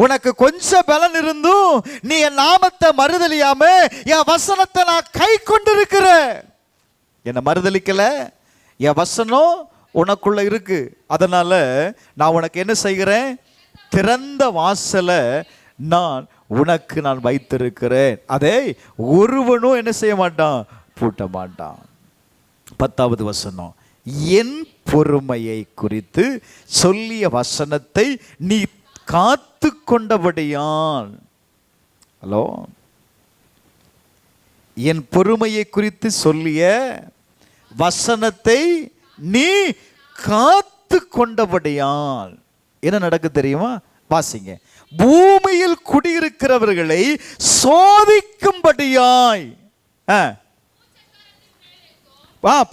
உனக்கு கொஞ்சம் பலன் இருந்தும் நீ என் நாமத்தை மறுதலியாம என் வசனத்தை நான் கை கொண்டிருக்கிறேன். என்னை மறுதலிக்கல, என் வசனம் உனக்குள்ள இருக்கு. அதனால நான் உனக்கு என்ன செய்கிறேன்? திறந்த வாசலை நான் வைத்திருக்கிறேன். அதை ஒருவனும் என்ன செய்ய மாட்டான்? பூட்ட மாட்டான். 10வது வசனம், என் பொறுமையை குறித்து சொல்லிய வசனத்தை நீ காத்து கொண்டபடியால். ஹலோ, என் பொறுமையை குறித்து சொல்லிய வசனத்தை நீ காத்து கொண்டபடியால் என்ன நடக்கு தெரியுமா? வாசிங்க. பூமியில் குடியிருக்கிறவர்களை சோதிக்கும்படியாய்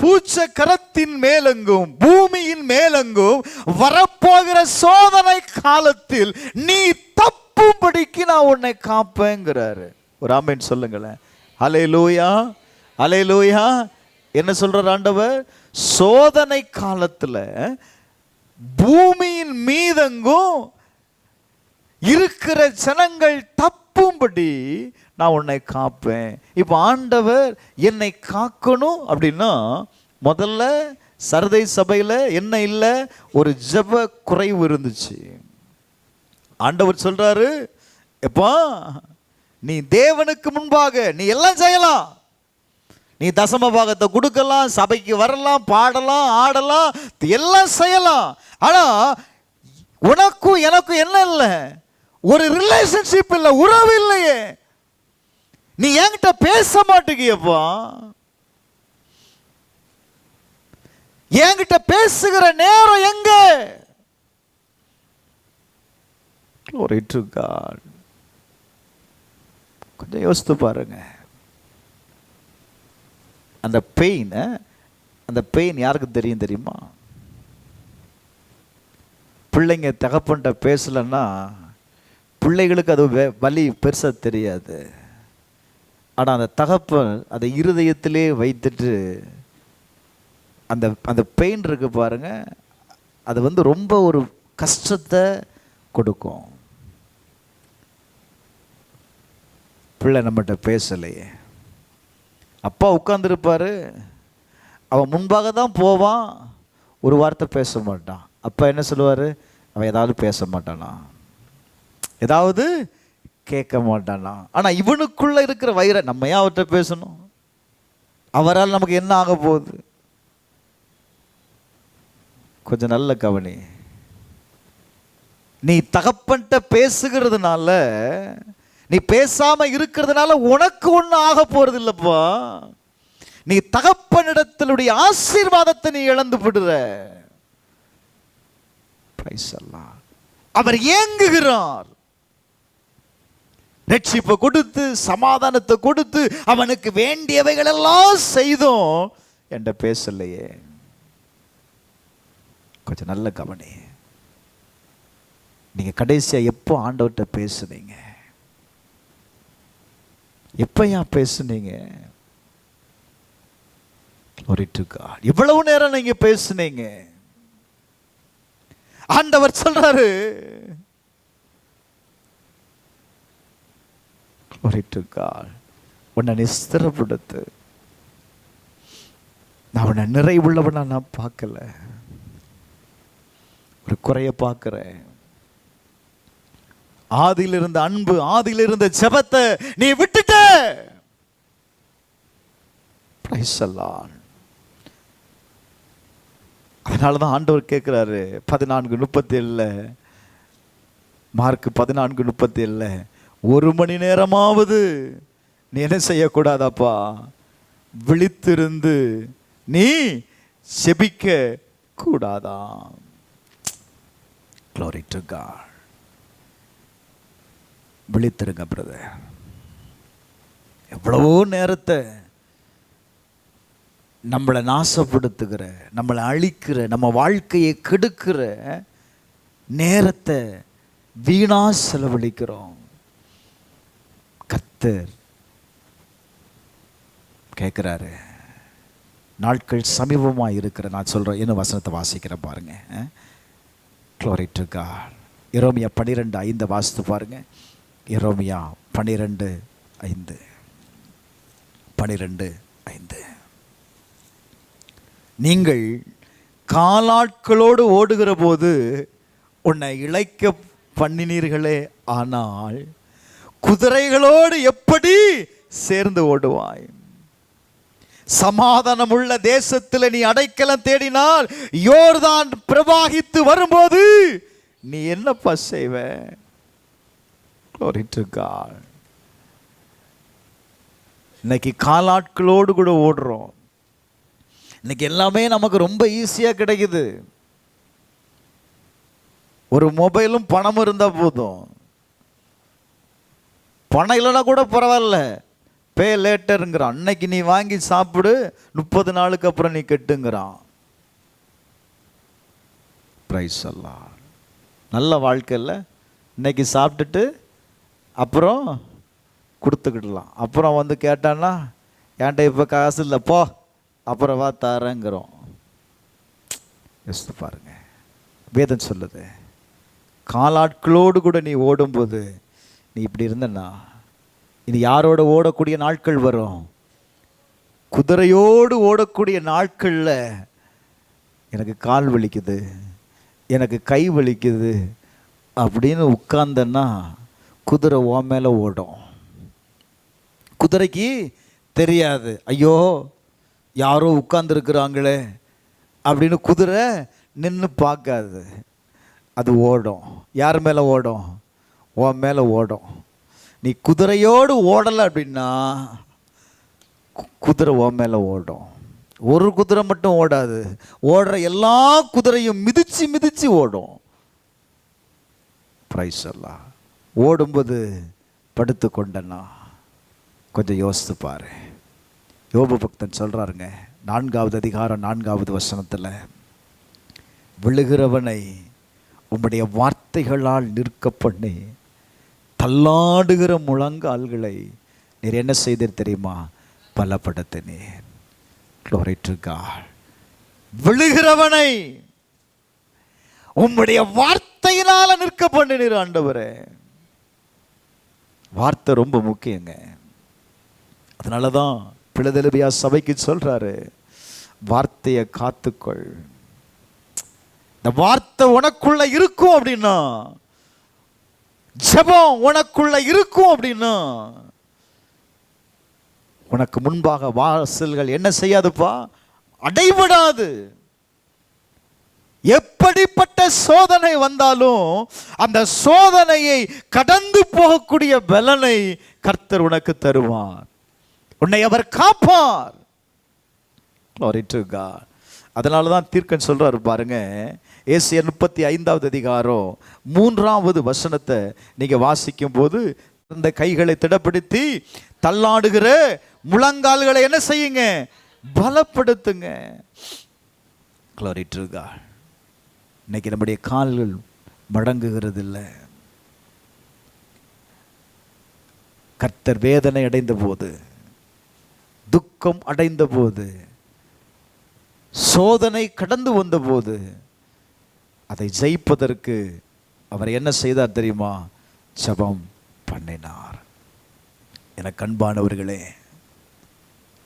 பூச்ச கரத்தின் மேலெங்கும் பூமியின் மேலெங்கும் வரப்போகிற சோதனை காலத்தில் நீ தப்பும்படிக்கு நான் உன்னை காப்பேங்கிறாரு. ஒரு ஆமென் சொல்லுங்களேன். ஹல்லேலூயா, ஹல்லேலூயா. என்ன சொல்றார் ஆண்டவர்? சோதனை காலத்துல பூமியின் மீதெங்கும் இருக்கிற ஜனங்கள் தப்பும்படி நான் உன்னை காப்பேன். இப்போ ஆண்டவர் என்னை காக்கணும் அப்படின்னா, முதல்ல சர்தை சபையில் என்ன இல்லை? ஒரு ஜெப குறைவு இருந்துச்சு. ஆண்டவர் சொல்றாரு, எப்பா நீ தேவனுக்கு முன்பாக நீ எல்லாம் செய்யலாம், நீ தசம பாகத்தை கொடுக்கலாம், சபைக்கு வரலாம், பாடலாம், ஆடலாம், எல்லாம் செய்யலாம். ஆனா உனக்கும் எனக்கும் என்ன இல்லை? ஒரு ரிலேஷன்ஷிப் இல்லை, உறவு இல்லையே. நீ என்கிட்ட பேச மாட்டேங்கியப்பா. என்கிட்ட பேசுகிற நேரம் எங்க? Glory to God. கொஞ்சம் யோசித்து பாருங்க. அந்த பெயின் யாருக்கு தெரியும் தெரியுமா? பிள்ளைங்க தகப்பன்ட்ட பேசலன்னா பிள்ளைகளுக்கு அது வலி பெருசாக தெரியாது. ஆனால் அந்த தகப்பன் அதை இருதயத்திலே வைத்துட்டு அந்த பெயின் இருக்கு பாருங்க, அது ரொம்ப ஒரு கஷ்டத்தை கொடுக்கும். பிள்ளை நம்மகிட்ட பேசலையே, அப்பா உட்கார்ந்துருப்பாரு, அவன் முன்பாக தான் போவான், ஒரு வார்த்தை பேச மாட்டான். அப்பா என்ன சொல்லுவார்? அவன் ஏதாவது பேச மாட்டானா, ஏதாவது கேட்க மாட்டானா. ஆனால் இவனுக்குள்ள இருக்கிற வயிறை நம்ம ஏன் அவர்கிட்ட பேசணும்? அவரால் நமக்கு என்ன ஆக போகுது? கொஞ்சம் நல்ல கவனி. நீ தகப்பன்ட்ட பேசுகிறதுனால, நீ பேசாம இருக்கிறதுனால உனக்கு ஒன்றும் ஆக போறது இல்லப்பா. நீ தகப்பனிடத்தினுடைய ஆசீர்வாதத்தை நீ இழந்து விடுற. அவர் ஏங்குகிறார். ரட்சிப்பை கொடுத்து சமாதானத்தை கொடுத்து அவனுக்கு வேண்டியவைகள் எல்லாம் செய்தோம், என்ற பேசலையே. கொஞ்சம் நல்ல கவனி. நீங்க கடைசியா எப்போ ஆண்டவர்கிட்ட பேசுனீங்க? எப்ப ஏன் பேசுனீங்க? இவ்வளவு நேரம் நீங்க பேசுனீங்க. ஆண்டவர் சொல்றாரு, உன்னை நிஸ்திரப்படுத்து. நான் உன்னை நிறைவுள்ளவனா நான் பார்க்கல, ஒரு குறைய பார்க்கிறேன். ஆதியில் இருந்த அன்பு, ஆதியில் இருந்த ஜெபத்தை நீ விட்டுட்ட. அதனாலதான் ஆண்டவர் கேட்கிறாரு 14:37, மார்க் 14:37, ஒரு மணி நேரமாவது நீ என்ன செய்யக்கூடாதாப்பா? விழித்திருந்து நீ செபிக்க கூடாதா? Glory to God. விழித்திருங்க பிரதர். எவ்வளவோ நேரத்தை நம்மளை நாசப்படுத்துகிற, நம்மளை அழிக்கிற, நம்ம வாழ்க்கையை கெடுக்கிற நேரத்தை வீணா செலவழிக்கிறோம். கர்த்தர் கேட்கிறாரு, நாட்கள் சமீபமாக இருக்கிற, நான் சொல்றேன், இன்னும் வசனத்தை வாசிக்கிறேன் பாருங்க. Glory to God. எரேமியா 12:5 வாசித்து பாருங்க. எரேமியா 12:5. 12:5. நீங்கள் காலாட்களோடு ஓடுகிற போது உன்னை இளைக்க பண்ணினீர்களே, ஆனால் குதிரைகளோடு எப்படி சேர்ந்து ஓடுவாய்? சமாதானம் உள்ள தேசத்தில் நீ அடைக்கலம் தேடினால் யோர்தான் பிரவாகித்து வரும்போது நீ என்னப்பா செய்வ? Glory to God. இன்னைக்கு காலாட்களோடு கூட ஓடுறோம். இன்னைக்கு எல்லாமே நமக்கு ரொம்ப ஈஸியா கிடைக்குது. ஒரு மொபைலும் பணமும் இருந்தா போதும். பணம் இல்லைன்னா கூட பரவாயில்ல, பே லேட்டருங்கிறான். அன்னைக்கு நீ வாங்கி சாப்பிடு, 30 நாளுக்கு அப்புறம் நீ கெட்டுங்கிறான். பிரைஸ் அல்லாஹ். நல்ல வாழ்க்கையில் இன்னைக்கு சாப்பிட்டுட்டு அப்புறம் கொடுத்துக்கிடலாம். அப்புறம் வந்து கேட்டான்னா, ஏன்ட்ட இப்போ காசு இல்லை, போ அப்புறம் வா தாரங்கிறோம். யோசித்து பாருங்க. வேதம் சொல்லுது, காலாட்களோடு கூட நீ ஓடும்போது நீ இப்படி இருந்தன்னா, இது யாரோட ஓடக்கூடிய நாட்கள் வரும்? குதிரையோடு ஓடக்கூடிய நாட்களில் எனக்கு கால் வலிக்குது, எனக்கு கை வலிக்குது அப்படின்னு உட்கார்ந்தன்னா குதிரை ஓ மேலே ஓடும். குதிரைக்கு தெரியாது, ஐயோ யாரோ உட்கார்ந்துருக்குறாங்களே அப்படின்னு குதிரை நின்று பார்க்காது, அது ஓடும். யார் மேலே ஓடும்? ஓ மேலே ஓடும். நீ குதிரையோடு ஓடலை அப்படின்னா குதிரை ஓ மேலே ஓடும். ஒரு குதிரை மட்டும் ஓடாது, ஓடுற எல்லா குதிரையும் மிதிச்சு மிதிச்சு ஓடும். பிரைஸ் எல்லாம் ஓடும்போது படுத்து கொண்டனா கொஞ்சம் யோசித்து பாரு. யோபு பக்தன் சொல்றாருங்க, 4வது அதிகாரம் 4வது வசனத்தில், விழுகிறவனை உம்முடைய வார்த்தைகளால் நிற்க பண்ணி தள்ளாடுகிற முழங்கால்களை நீர் என்ன செய்தீர் தெரியுமா? பலப்படுத்தினீர். Glory to God. விழுகிறவனை உம்முடைய வார்த்தையினால நிற்க பண்ணினீர் ஆண்டவரே. வார்த்தை ரொம்ப முக்கியங்க. அதனாலதான் பிலதெல்பியா சபைக்கு சொல்றாரு, வார்த்தையை காத்துக்கொள். இந்த வார்த்தை உனக்குள்ள இருக்கும் அப்படின்னா, ஜெபம் உனக்குள்ள இருக்கும் அப்படின்னா, உனக்கு முன்பாக வாசல்கள் என்ன செய்யாதுப்பா, அடைபடாது. எப்படிப்பட்ட சோதனை வந்தாலும் அந்த சோதனையை கடந்து போகக்கூடிய பலனை கர்த்தர் உனக்கு தருவார். உன்னை அவர் காப்பார். Glory to God. அதனாலதான் தீர்க்கன் சொல்றாரு பாருங்க, ஏசாயா 35வது அதிகாரம் 3வது வசனத்தை நீங்க வாசிக்கும் போது, இந்த கைகளை திடப்படுத்தி தள்ளாடுகிற முழங்கால்களை என்ன செய்யுங்க, பலப்படுத்துங்க. Glory to God. இன்னைக்கு நம்முடைய கால்கள் மடங்குகிறது இல்லை. கர்த்தர் வேதனை அடைந்த போது, துக்கம் அடைந்த போது, சோதனை கடந்து வந்த போது, அதை ஜெயிப்பதற்கு அவர் என்ன செய்தார் தெரியுமா, ஜெபம் பண்ணினார். எனக்கு அன்பானவர்களே,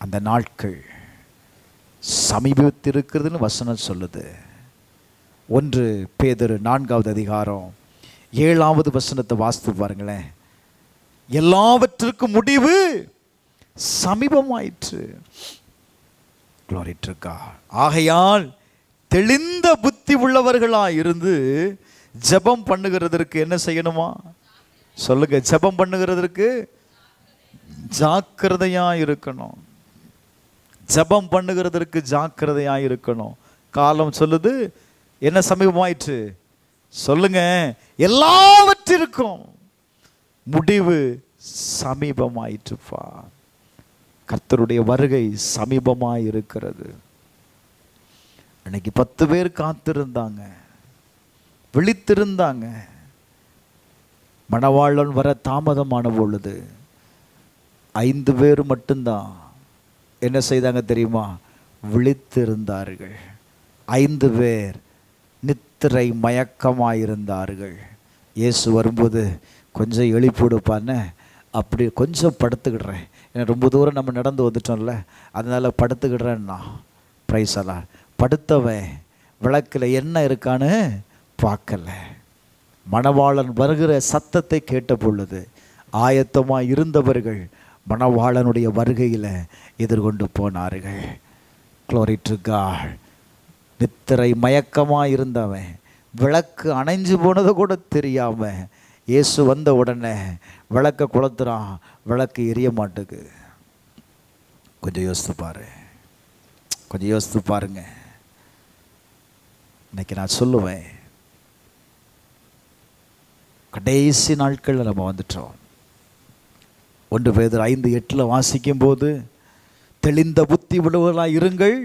அந்த நாட்கள் சமீபத்திருக்கிறதுன்னு வசனம் சொல்லுது. 1 பேதுரு 4வது அதிகாரம் 7வது வசனத்தை வாசித்து பாருங்களேன். எல்லாவற்றுக்கும் முடிவு சமீபமாயிற்று. Glory to God. ஆகையால் தெளிந்த புத்தி உள்ளவர்களாய் இருந்து ஜெபம் பண்ணுகிறதற்கு என்ன செய்யணுமா சொல்லுங்க, ஜெபம் பண்ணுகிறதற்கு ஜாக்கிரதையா இருக்கணும். ஜெபம் பண்ணுகிறதற்கு ஜாக்கிரதையா இருக்கணும். காலம் சொல்லுது, என்ன சமீபமாயிற்று சொல்லுங்க, எல்லாவற்றிற்கும் முடிவு சமீபமாயிற்றுப்பா. கர்த்தருடைய வருகை சமீபமாய் இருக்கிறது. அன்னைக்கு 10 பேர் காத்திருந்தாங்க, விழித்திருந்தாங்க. மணவாளன் வர தாமதமான பொழுது 5 பேர் மட்டும்தான் என்ன செய்தாங்க தெரியுமா, விழித்திருந்தார்கள். 5 பேர் நித்திரை மயக்கமாயிருந்தார்கள். இயேசு வரும்போது கொஞ்சம் எழுப்பிடுப்பான்னு அப்படி கொஞ்சம் படுத்துக்கிடுறேன், ஏன்னா ரொம்ப தூரம் நம்ம நடந்து வந்துட்டோம்ல, அதனால் படுத்துக்கிடுறேன்னா. பிரைஸ் எல்லாம் படுத்தவன் விளக்கில் என்ன இருக்கான்னு பார்க்கல. மணவாளன் வருகிற சத்தத்தை கேட்ட பொழுது ஆயத்தமாக இருந்தவர்கள் மணவாளனுடைய வருகையில் எதிர்கொண்டு போனார்கள். Glory to God. நித்திரை மயக்கமாக இருந்தவன் விளக்கு அணைஞ்சு போனதை கூட தெரியாம இயேசு வந்த உடனே விளக்க கொளுத்துறான், விளக்கு எரிய மாட்டுக்கு. கொஞ்சம் யோசித்து பாரு, கொஞ்சம் யோசித்து பாருங்க. இன்னைக்கு நான் சொல்லுவேன், கடைசி நாட்களில் நம்ம வந்துட்டோம். 1 பேதுரு 5:8 வாசிக்கும் போது, தெளிந்த புத்தி உள்ளவர்களாய் இருங்கள்,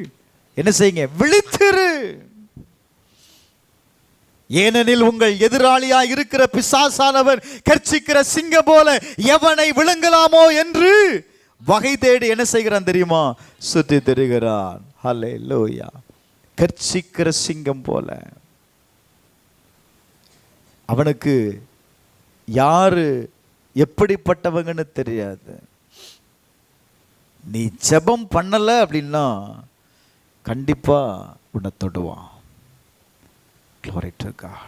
என்ன செய்யுங்க, விழித்திரு. ஏனெனில் உங்கள் எதிராளியாய் இருக்கிற பிசாசானவர் கர்ச்சிக்கிற சிங்கம் போல எவனை விழுங்கலாமோ என்று வகை தேடி என்ன செய்கிறான் தெரியுமா, சுற்றி திரிகிறான். ஹல்லேலூயா. கர்ச்சிக்கிற சிங்கம் போல. அவனுக்கு யாரு எப்படிப்பட்டவங்கன்னு தெரியாது. நீ ஜெபம் பண்ணல அப்படின்னா கண்டிப்பா உன்னை தொடுவான். Glory to God.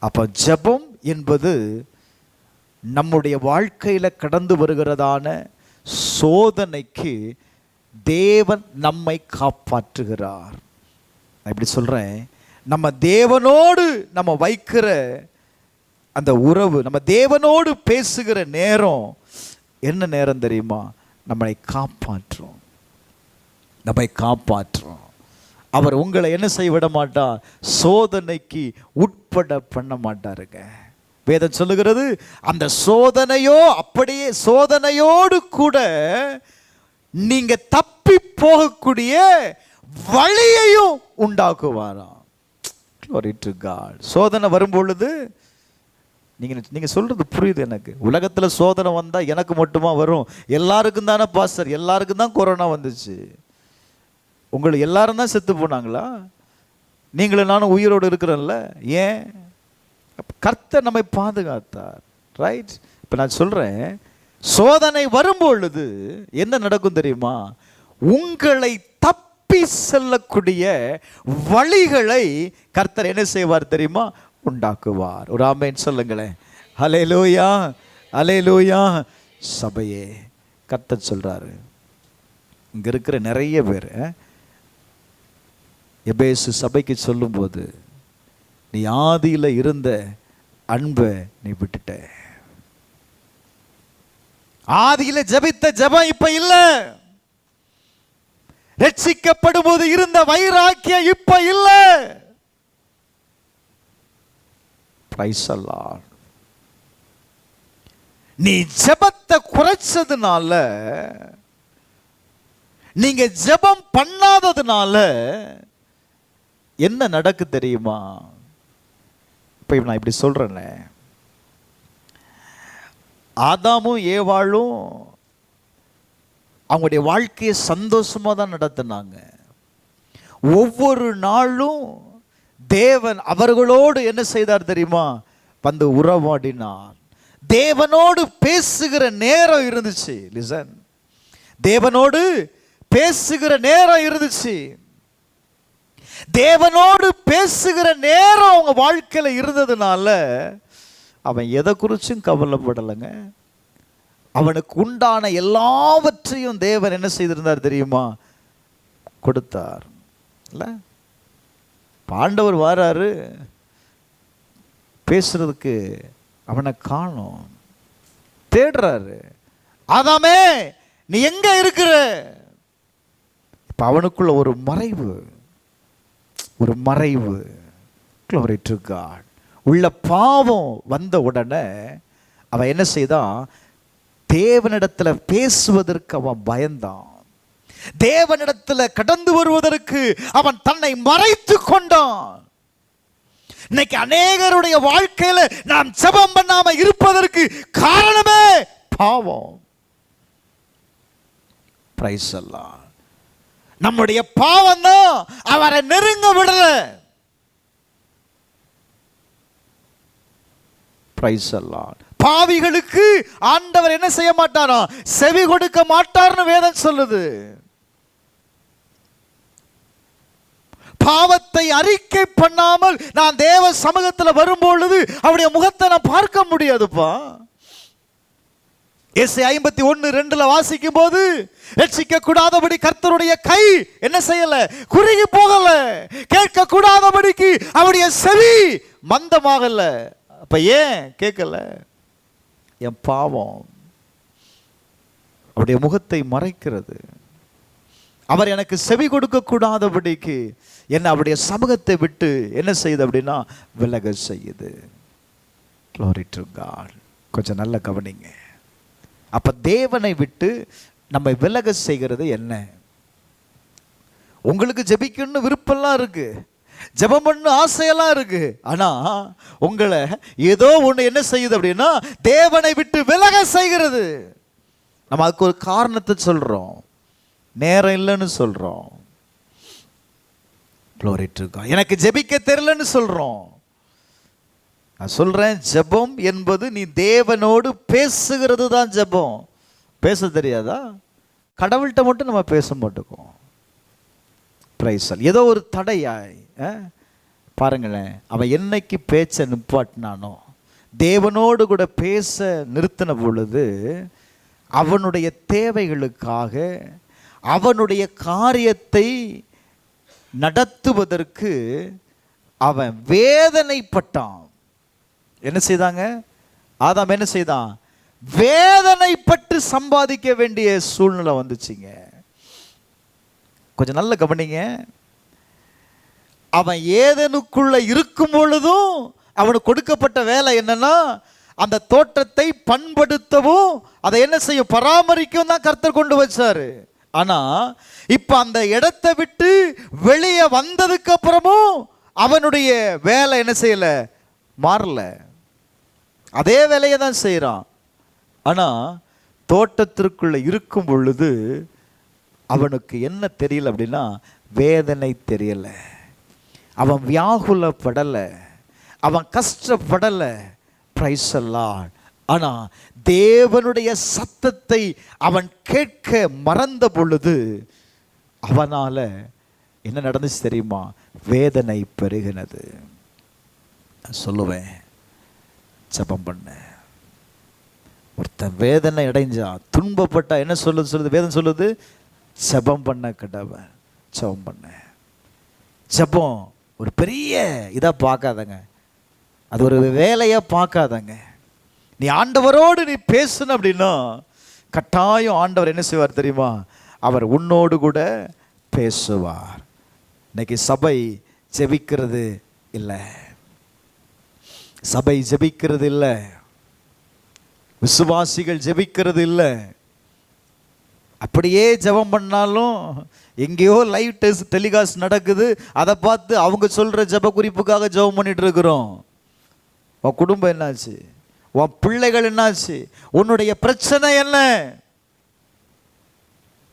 அப்ப ஜெபம் என்பது நம்முடைய வாழ்க்கையில கடந்து வருகிறதான சோதனைக்கு தேவன் நம்மை காப்பாற்றுகிறார். நான் இப்படி சொல்றேன், நம்ம தேவனோடு நம்ம வைக்கிற அந்த உறவு, நம்ம தேவனோடு பேசுகிற நேரம் என்ன நேரம் தெரியுமா, நம்மை காப்பாற்றும், நம்மை காப்பாற்றும். அவர் உங்களை என்ன செய்ய விட மாட்டார், சோதனைக்கு உட்பட பண்ண மாட்டாருங்க. வேதம் சொல்லுகிறது, அந்த சோதனையோ அப்படியே சோதனையோடு கூட நீங்க தப்பி போகக்கூடிய வழியையும் உண்டாக்குவாராம். Glory to God. சோதனை வரும் பொழுது நீங்க சொல்றது புரியுது எனக்கு. உலகத்துல சோதனை வந்தா எனக்கு மட்டுமா வரும்? எல்லாருக்கும் தானே பாஸ்டர், எல்லாருக்கும் தான் கொரோனா வந்துச்சு. உங்களுக்கு எல்லாரும் தான் செத்து போனாங்களா? நீங்களும் நானும் உயிரோடு இருக்கிறோம்ல. ஏன்? கர்த்தர் நம்மை பாதுகாத்தார். ரைட்? இப்போ நான் சொல்கிறேன், சோதனை வரும்பொழுது என்ன நடக்கும் தெரியுமா? உங்களை தப்பி செல்லக்கூடிய வழிகளை கர்த்தர் என்ன செய்வார் தெரியுமா? உண்டாக்குவார். ஒரு ஆமென் சொல்லுங்களேன். ஹல்லேலூயா, ஹல்லேலூயா. சபையே, கர்த்தர் சொல்றாரு, இங்க இருக்கிற நிறைய பேர் எபேசு சபைக்கு சொல்லும்போது, நீ ஆதியில் இருந்த அன்பை நீ விட்டுட்ட. ஆதியில ஜெபித்த ஜெபம் இப்ப இல்ல. ரட்சிக்கப்படும் போது இருந்த வைராக்கியம் இப்ப இல்ல. Praise the Lord. நீ ஜெபத்தை குறைச்சதுனால, நீங்க ஜெபம் பண்ணாததுனால என்ன நடக்கு தெரியுமா? இப்ப நான் இப்படி சொல்றேனே, ஆதாமும் ஏவாளும் அவங்களுடைய வாழ்க்கையை சந்தோஷமா தான் நடத்தினாங்க. ஒவ்வொரு நாளும் தேவன் அவர்களோடு என்ன செய்தார் தெரியுமா? வந்து உறவாடினார். தேவனோடு பேசுகிற நேரம் இருந்துச்சு. லிசன், தேவனோடு பேசுகிற நேரம் இருந்துச்சு. தேவனோடு பேசுகிற நேரம் அவங்க வாழ்க்கையில இருந்ததுனால அவன் எதை குறிச்சும் கவலைப்படலைங்க. அவனுக்கு உண்டான எல்லாவற்றையும் தேவன் என்ன செய்திருந்தார் தெரியுமா? கொடுத்தார். இல்ல, ஆண்டவர் வாராரு, பேசுறதுக்கு அவனை காணோம், தேடுறாரு. ஆதாமே, நீ எங்க இருக்கிற? இப்ப அவனுக்குள்ள ஒரு மறைவு, ஒரு மறைவு. Glory to God. உள்ள பாவம் வந்த உடனே அவன் என்ன செய்தான்? தேவனிடத்துல பேசுவதற்கு அவன் பயந்தான். தேவனிடத்துல கடந்து வருவதற்கு அவன் தன்னை மறைத்து கொண்டான். இன்னைக்கு அநேகருடைய வாழ்க்கையில நாம் ஜெபம் பண்ணாம இருப்பதற்கு காரணமே பாவம். Praise the Lord. நம்முடைய பாவம் தான் அவரை நெருங்க விடல. Praise the Lord. பாவிகளுக்கு ஆண்டவர் என்ன செய்ய மாட்டாரா? செவி கொடுக்க மாட்டார்னு வேதம் சொல்லுது. பாவத்தை அறிக்கை பண்ணாமல் நான் தேவ சமூகத்தில் வரும்பொழுது அவருடைய முகத்தை நான் பார்க்க முடியாதுப்பா. ஏசாயா 51:2 வாசிக்கும் போது, ரட்சிக்க கூடாதபடி கர்த்தருடைய கை என்ன செய்யல? குறுகி போகல. கேட்க கூடாதபடிக்கு அவருடைய செவி மந்தமாகல. அப்ப ஏன் கேட்கல? என் பாவம் அவருடைய முகத்தை மறைக்கிறது. அவர் எனக்கு செவி கொடுக்க கூடாதபடிக்கு என்ன அவருடைய சமூகத்தை விட்டு என்ன செய்யுது அப்படின்னா விலக செய்யுது. Glory to God. கொஞ்சம் நல்ல கவனிங்க. அப்ப தேவனை விட்டு நம்ம விலக செய்கிறது என்ன? உங்களுக்கு ஜெபிக்கணும்னு விருப்பம்லாம் இருக்கு, ஜெபம் பண்ண ஆசையெல்லாம் இருக்கு. ஆனா உங்களை ஏதோ ஒண்ணு என்ன செய்யுது அப்படின்னா தேவனை விட்டு விலக செய்கிறது. நம்ம அதுக்கு ஒரு காரணத்தை சொல்றோம், நேரம் இல்லைன்னு சொல்றோம். Glory to God. எனக்கு ஜெபிக்க தெரியலன்னு சொல்றோம். நான் சொல்றேன், ஜெபம் என்பது நீ தேவனோடு பேசுகிறது தான் ஜெபம். பேச தெரியாதா? கடவுள்கிட்ட மட்டும் நம்ம பேச மாட்டோம். பிரைஸ். ஏதோ ஒரு தடையாய் பாருங்களேன், அவன் என்னைக்கு பேச்ச நிப்பாட்டினானோ, தேவனோடு கூட பேச நிறுத்தின பொழுது அவனுடைய தேவைகளுக்காக அவனுடைய காரியத்தை நடத்துவதற்கு அவன் வேதனைப்பட்டான். என்ன செய்தாங்க? ஆதாம் என்ன செய்தான்? வேதனைப்பட்டு சம்பாதிக்க வேண்டிய சூழ்நிலை வந்துச்சுங்க. கொஞ்சம் நல்ல கவனிங்க. அவன் ஏதேனுக்குள்ள இருக்கும் பொழுதும் அவனுக்கு கொடுக்கப்பட்ட வேலை என்னன்னா, அந்த தோட்டத்தை பண்படுத்தவும் அதை என்ன செய்யும்? பராமரிக்கவும் தான் கர்த்தர் கொண்டு வச்சாரு. ஆனா இப்ப அந்த இடத்தை விட்டு வெளியே வந்ததுக்கு அப்புறமும் அவனுடைய வேலை என்ன செய்யல? மாறல. அதே வேலையை தான் செய்யறான். ஆனா தோட்டத்திற்குள்ள இருக்கும் பொழுது அவனுக்கு என்ன தெரியல அப்படின்னா வேதனை தெரியல. அவன் வியாகுலப்படலை, அவன் கஷ்டப்படலை. Praise the Lord. ஆனா தேவனுடைய சத்தத்தை அவன் கேட்க மறந்த பொழுது அவனால என்ன நடந்துச்சு தெரியுமா? வேதனை பெருகினது. நான் சொல்லுவேன், ஜெபம் பண்ண. ஒருத்தன் வேதனை அடைஞ்சா, துன்பப்பட்டா என்ன சொல்லுது வேதம் சொல்லுது? ஜெபம் பண்ண கடவன். ஜெபம் பண்ண. ஜெபம் ஒரு பெரிய இதை பார்க்காதங்க, அது ஒரு வேலையை பார்க்காதங்க. நீ ஆண்டவரோடு நீ பேசணும் அப்படின்னா கட்டாயம் ஆண்டவர் என்ன செய்வார் தெரியுமா? அவர் உன்னோடு கூட பேசுவார். இன்னைக்கு சபை ஜெபிக்கிறது இல்லை, சபை ஜெபிக்கிறது இல்லை, விசுவாசிகள் ஜெபிக்கிறது இல்லை. அப்படியே ஜெபம் பண்ணாலும் எங்கேயோ லைவ் டெலிகாஸ்ட் நடக்குது, அதை பார்த்து அவங்க சொல்ற ஜெப குறிப்புக்காக ஜெபம் பண்ணிட்டு இருக்கிறோம். உன் குடும்பம் என்னாச்சு? உன் பிள்ளைகள் என்னாச்சு? உன்னுடைய பிரச்சனை என்ன?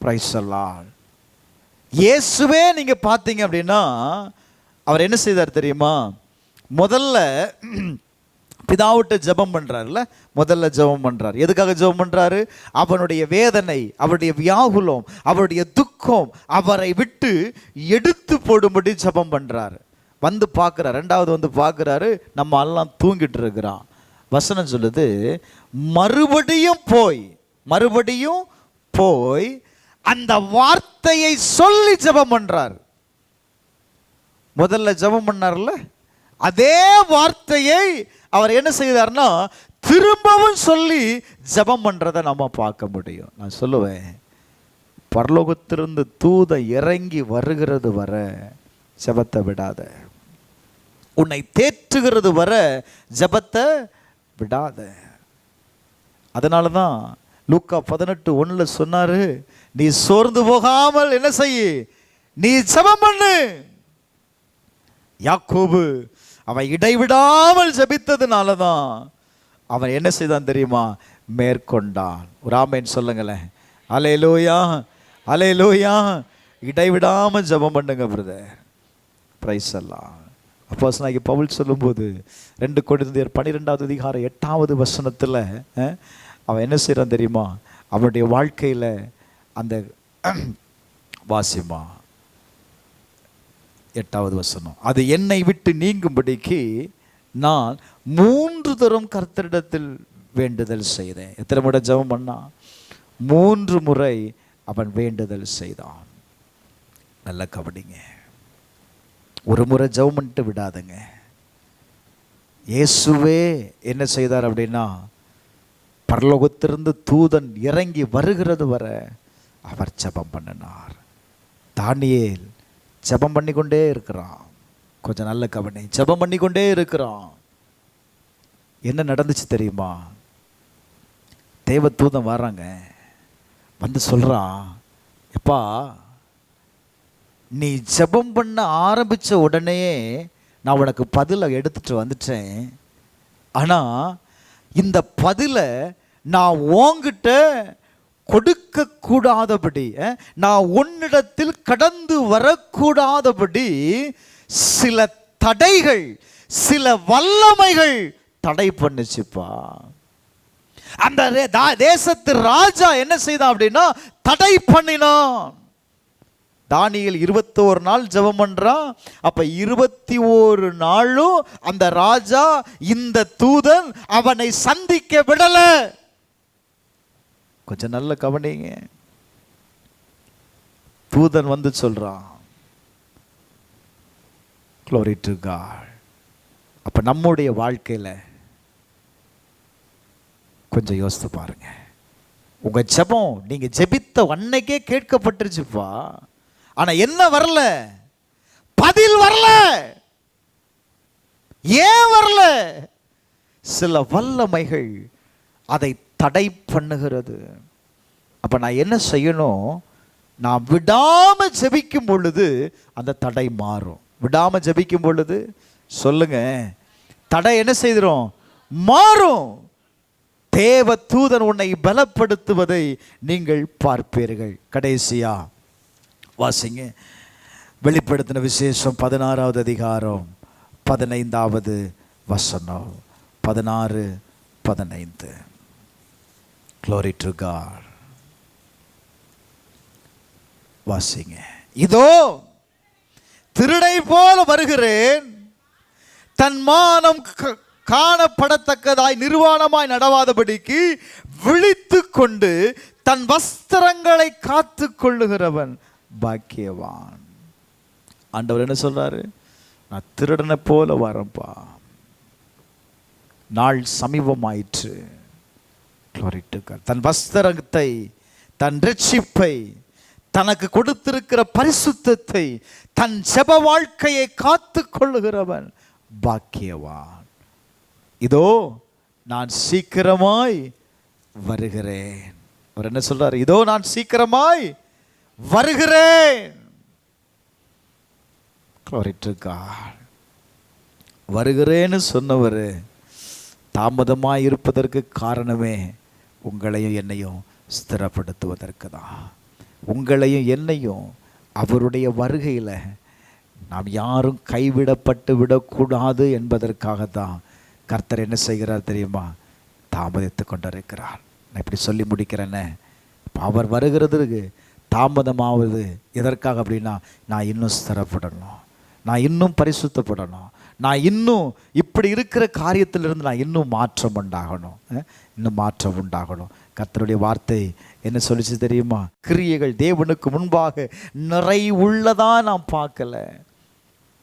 Praise the Lord. இயேசுவே நீங்க பார்த்தீங்க அப்படின்னா அவர் என்ன செய்தார் தெரியுமா? முதல்ல பிதாவிட்ட ஜெபம் பண்றாருல்ல, முதல்ல ஜெபம் பண்றார். எதுக்காக ஜெபம் பண்றாரு? அவனுடைய வேதனை, அவருடைய வியாகுலம், அவருடைய துக்கம் அவரை விட்டு எடுத்து போடும்படி ஜெபம் பண்றாரு. வந்து பார்க்குறார், ரெண்டாவது வந்து பார்க்குறாரு, நம்ம எல்லாம் தூங்கிட்டு இருக்கிறான். வசனம் சொல்லுது, மறுபடியும் போய் அந்த வார்த்தையை சொல்லி ஜெபம் பண்றார். முதல்ல ஜெபம் பண்ணார்ல, அதே வார்த்தையை அவர் என்ன செய்தார்னா திரும்பவும் சொல்லி ஜெபம் பண்றதை நம்ம பார்க்க முடியும். நான் சொல்லுவேன், பரலோகத்திலிருந்து தூதன் இறங்கி வருகிறது வர ஜெபத்தை விடாத. உன்னை தேற்றுகிறது வர ஜெபத்தை விடாத. அதனால தான் லூக்கா 18:1 சொன்னாரு, நீ சோர்ந்து போகாமல் என்ன செய்ய, நீ ஜெபம் பண்ணு. யாக்கோபு அவன் இடைவிடாமல் ஜெபித்ததுனால தான் அவன் என்ன செய்தான் தெரியுமா? மேற்கொண்டான். ஒரு ஆமென் சொல்லுங்களேன். அல்லேலூயா, அல்லேலூயா. இடைவிடாமல் ஜெபம் பண்ணுங்க பிரதர். Praise the Lord. அப்போஸ்தலனாகிய பவுல் சொல்லும்போது 2 கொரிந்தியர் 12வது அதிகாரம் 8வது வசனத்தில் அவன் என்ன செய்கிறான் தெரியுமா? அவனுடைய வாழ்க்கையில் அந்த வாசிமா 8வது வசனம், அது என்னை விட்டு நீங்கும்படிக்கு நான் 3 தரம் கர்த்தரிடத்தில் வேண்டுதல் செய்தேன். எத்தனை முறை ஜெபம் பண்ணான்? 3 முறை அவன் வேண்டுதல் செய்தான். நல்ல கவனிங்க, ஒரு முறை ஜெபம் பண்ணிட்டு விடாதுங்க. இயேசுவே என்ன செய்தார் அப்படின்னா, பரலோகத்திலிருந்து தூதன் இறங்கி வருகிறது வர அவர் ஜெபம் பண்ணினார். தானியேல் ஜெபம் பண்ணிக்கொண்டே இருக்கிறான். கொஞ்சம் நல்ல கவனி, ஜெபம் பண்ணிக்கொண்டே இருக்கிறான். என்ன நடந்துச்சு தெரியுமா? தேவ தூதன் வர்றாங்க, வந்து சொல்றான், எப்பா நீ ஜெபம் பண்ண ஆரம்பிச்ச உடனே நான் உனக்கு பதிலை எடுத்துட்டு வந்துட்டேன். ஆனா இந்த பதிலை நான் உன்கிட்ட கொடுக்க கூடாதபடி, நான் உன்னிடத்தில் கடந்து வரக்கூடாதபடி சில தடைகள், சில வல்லமைகள் தடை பண்ணுச்சுப்பா. அந்த தேசத்து ராஜா என்ன செய்தான் அப்படின்னா தடை பண்ணினான். தானியேல் 21 நாள் ஜெபம் பண்றான். அப்ப 21 நாளும் அந்த ராஜா இந்த தூதன் அவனை சந்திக்க விடல. கொஞ்சம் நல்ல கவனிங்க. தூதன் வந்து சொல்றான், glory to God. அப்ப நம்முடைய வாழ்க்கையில கொஞ்சம் யோசித்து பாருங்க. உங்க ஜெபம் நீங்க ஜெபித்த அன்னைக்கே கேட்கப்பட்டுருச்சுப்பா. ஆனா என்ன வரல? பதில் வரல. ஏன் வரல? சில வல்லமைகள் அதை தடை பண்ணுகிறது. அப்ப நான் என்ன செய்யணும்? நான் விடாம ஜெபிக்கும் பொழுது அந்த தடை மாறும். விடாம ஜெபிக்கும் பொழுது சொல்லுங்க, தடை என்ன செய்கிறோம்? மாறும். தேவ தூதன் உன்னை பலப்படுத்துவதை நீங்கள் பார்ப்பீர்கள். கடைசியா வாசிங்க, வெளிப்படுத்தின விசேஷம் 16வது அதிகாரம் 15வது வசனம். 16:15. Glory to God. வாசிங்க. இதோ திருடை போல வருகிறேன், தன் மானம் காணப்படத்தக்கதாய் நிர்வாணமாய் நடவாதபடிக்கு விழித்து கொண்டு தன் வஸ்திரங்களை காத்து கொள்ளுகிறவன் பாக்கியவான். ஆண்டவர் என்ன சொல்றாரு? நான் திருடனை போல வரப்பா, நாள் சமீபமாயிற்று. தன் வஸ்திரத்தை, தன் ரட்சிப்பை, தனக்கு கொடுத்திருக்கிற பரிசுத்தத்தை, தன் ஜெப வாழ்க்கையை காத்து கொள்ளுகிறவன் பாக்கியவான். இதோ நான் சீக்கிரமாய் வருகிறேன். அவர் என்ன சொல்றாரு? இதோ நான் சீக்கிரமாய் வருகிறேன். வருகிறேன்னு சொன்னவர் தாமதமாய் இருப்பதற்கு காரணமே உங்களையும் என்னையும் ஸ்திரப்படுத்துவதற்கு தான். உங்களையும் என்னையும் அவருடைய வருகையில் நாம் யாரும் கைவிடப்பட்டு விடக்கூடாது என்பதற்காகத்தான் கர்த்தர் என்ன செய்கிறார் தெரியுமா? தாமதித்து கொண்டிருக்கிறார். நான் இப்படி சொல்லி முடிக்கிறேன்னே, அவர் வருகிறதுக்கு தாமதமாவது எதற்காக அப்படின்னா, நான் இன்னும் ஸ்திரப்படணும், நான் இன்னும் பரிசுத்தப்படணும், நான் இன்னும் இப்படி இருக்கிற காரியத்திலிருந்து நான் இன்னும் மாற்றம் உண்டாகணும், இன்னும் மாற்றம் உண்டாகணும். கர்த்தருடைய வார்த்தை என்ன சொல்லிச்சு தெரியுமா? கிரியைகள் தேவனுக்கு முன்பாக நிறைவுள்ளதா நாம் பார்க்கல,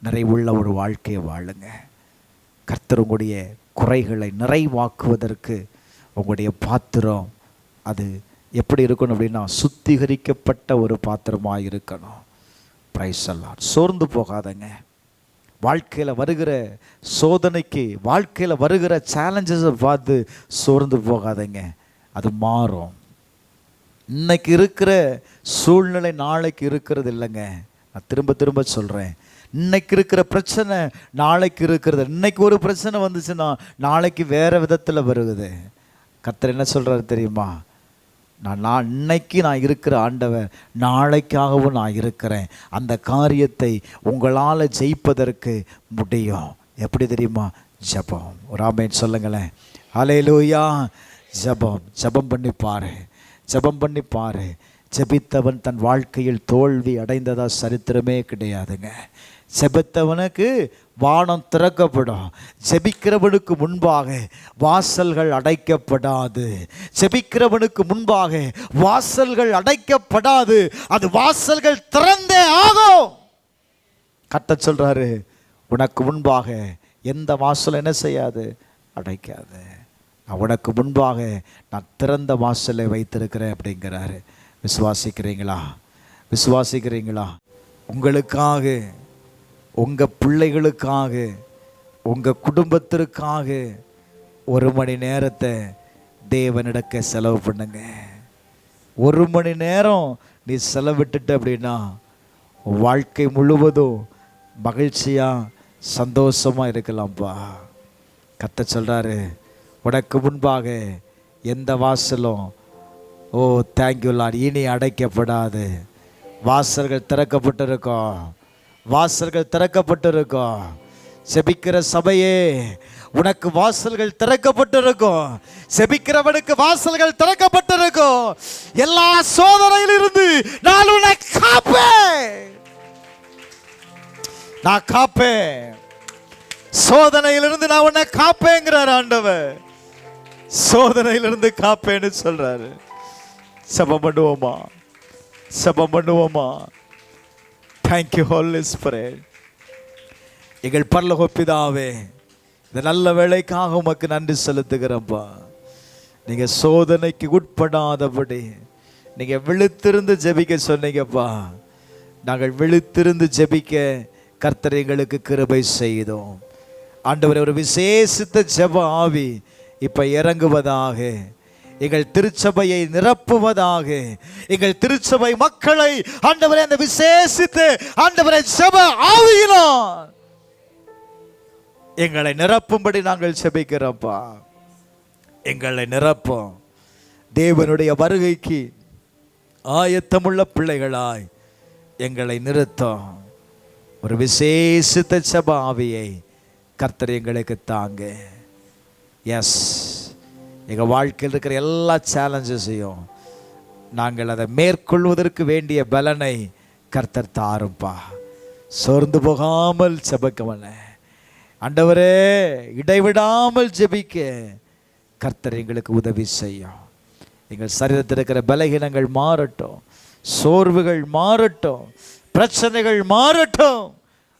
நிறைவுள்ள ஒரு வாழ்க்கையை வாழுங்க. கர்த்தர் உங்களுடைய குறைகளை நிறைவாக்குவதற்கு உங்களுடைய பாத்திரம் அது எப்படி இருக்கணும் அப்படின்னா, சுத்திகரிக்கப்பட்ட ஒரு பாத்திரமாக இருக்கணும். பிரைஸ் எல்லாம் சோர்ந்து போகாதங்க. வாழ்க்கையில் வருகிற சோதனைக்கு, வாழ்க்கையில் வருகிற சேலஞ்சஸை பார்த்து சோர்ந்து போகாதங்க. அது மாறும். இன்னைக்கு இருக்கிற சூழ்நிலை நாளைக்கு இருக்கிறது இல்லைங்க. நான் திரும்ப திரும்ப சொல்கிறேன், இன்னைக்கு இருக்கிற பிரச்சனை நாளைக்கு இருக்கிறது. இன்னைக்கு ஒரு பிரச்சனை வந்துச்சுன்னா நாளைக்கு வேறு விதத்தில் வருகுது. கர்த்தர் என்ன சொல்கிறாரு தெரியுமா? நான் இன்னைக்கு நான் இருக்கிற ஆண்டவர், நாளைக்காகவும் நான் இருக்கிறேன். அந்த காரியத்தை உங்களால் ஜெயிப்பதற்கு முடியும். எப்படி தெரியுமா? ஜெபம். ஒரு ஆமென் சொல்லுங்களேன். ஹல்லேலூயா. ஜெபம். ஜெபம் பண்ணி பாரு, ஜெபம் பண்ணி பாரு. ஜெபித்தவன் தன் வாழ்க்கையில் தோல்வி அடைந்ததா சரித்திரமே கிடையாதுங்க. ஜெபித்தவனுக்கு வானம் திறக்கப்படும். ஜெபிக்கிறவனுக்கு முன்பாக வாசல்கள் அடைக்கப்படாது. ஜெபிக்கிறவனுக்கு முன்பாக வாசல்கள் அடைக்கப்படாது. அது வாசல்கள் திறந்தே ஆகும். கர்த்தர் சொல்றாரு, உனக்கு முன்பாக எந்த வாசல் என்ன செய்யாது? அடைக்காது. நான் உனக்கு முன்பாக நான் திறந்த வாசலை வைத்திருக்கிறேன் அப்படிங்கிறாரு. விசுவாசிக்கிறீங்களா? விசுவாசிக்கிறீங்களா? உங்களுக்காக, உங்கள் பிள்ளைகளுக்காக, உங்கள் குடும்பத்திற்காக 1 மணி நேரத்தை தேவனிடக்க செலவு பண்ணுங்க. 1 மணி நேரம் நீ செலவிட்டுட்ட அப்படின்னா வாழ்க்கை முழுவதும் மகிழ்ச்சியாக சந்தோஷமாக இருக்கலாம்ப்பா. கர்த்தர் சொல்கிறாரு, உனக்கு முன்பாக எந்த வாசலும் தேங்க்யூ லார்ட் இனி அடைக்கப்படாது. வாசல்கள் திறக்கப்பட்டிருக்கும், வாசல்கள் திறக்கப்பட்டிருக்கும். செபிக்கிற சபையே, உனக்கு வாசல்கள் திறக்கப்பட்டிருக்கும். செபிக்கிறவனுக்கு வாசல்கள் திறக்கப்பட்டிருக்கும். எல்லா சோதனையிலிருந்து நான் உன்னை காப்பேன், நான் காப்பேன். சோதனையிலிருந்து நான் உன்னை காப்பேங்கிறார் ஆண்டவர். சோதனையிலிருந்து காப்பேன்னு சொல்றாரு. செபம் பண்ணுவோமா? செபம் பண்ணுவோமா? Thank you holy spirit. எங்கள் பரலோக பிதாவே, இந்த நல்ல வேளைக்காக உமக்கு நன்றி செலுத்துகிறப்பா. நீங்க சோதனைக்கு உட்படாதபடி நீங்க விழித்திருந்து ஜெபிக்க சொன்னீங்கப்பா. நாங்கள் விழித்திருந்து ஜெபிக்க கர்த்தர் எங்களுக்கு கிருபை செய்தோம். ஆண்டவரே, ஒரு விசேஷித்த ஜெப ஆவி இப்ப இறங்குவதாக, எங்கள் திருச்சபையை நிரப்புவதாக, எங்கள் திருச்சபை மக்களை ஆண்டவரே அந்த விசேஷித்து ஆண்டவரே ஜெப ஆவியினால் எங்களை நிரப்பும்படி நாங்கள் ஜெபிக்கிறோம்ப்பா. எங்களை நிரப்போம். தேவனுடைய வருகைக்கு ஆயத்தமுள்ள பிள்ளைகளாய் எங்களை நிறுத்தோம். ஒரு விசேஷித்த ஜெப ஆவியை கர்த்தர் எங்களுக்கு தாங்க. எஸ், எங்கள் வாழ்க்கையில் இருக்கிற எல்லா சேலஞ்சஸையும் நாங்கள் அதை மேற்கொள்வதற்கு வேண்டிய பலனை கர்த்தர் தாருப்பா. சோர்ந்து போகாமல் ஜெபிக்கவன ஆண்டவரே, இடைவிடாமல் ஜெபிக்க கர்த்தர் எங்களுக்கு உதவி செய்யும். எங்கள் சரீரத்தில் இருக்கிற பலகீனங்கள் மாறட்டும், சோர்வுகள் மாறட்டும், பிரச்சனைகள் மாறட்டும்.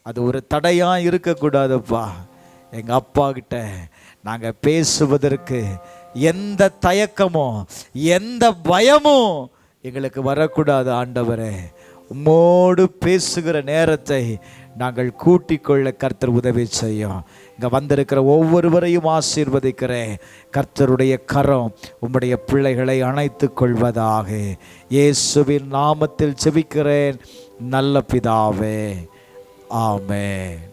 அது ஒரு தடையாக இருக்கக்கூடாதுப்பா. எங்கள் அப்பா கிட்ட நாங்கள் பேசுவதற்கு எந்த தயக்கமோ எந்த பயமும் எங்களுக்கு வரக்கூடாது. ஆண்டவரே, உம்மோடு பேசுகிற நேரத்தை நாங்கள் கூட்டிக்கொள்ள கர்த்தர் உதவி செய்யும். இங்கே வந்திருக்கிற ஒவ்வொருவரையும் ஆசீர்வதிக்கிறேன். கர்த்தருடைய கரம் உம்முடைய பிள்ளைகளை அணைத்து கொள்வதாக. இயேசுவின் நாமத்தில் ஜெபிக்கிறேன் நல்ல பிதாவே, ஆமென்.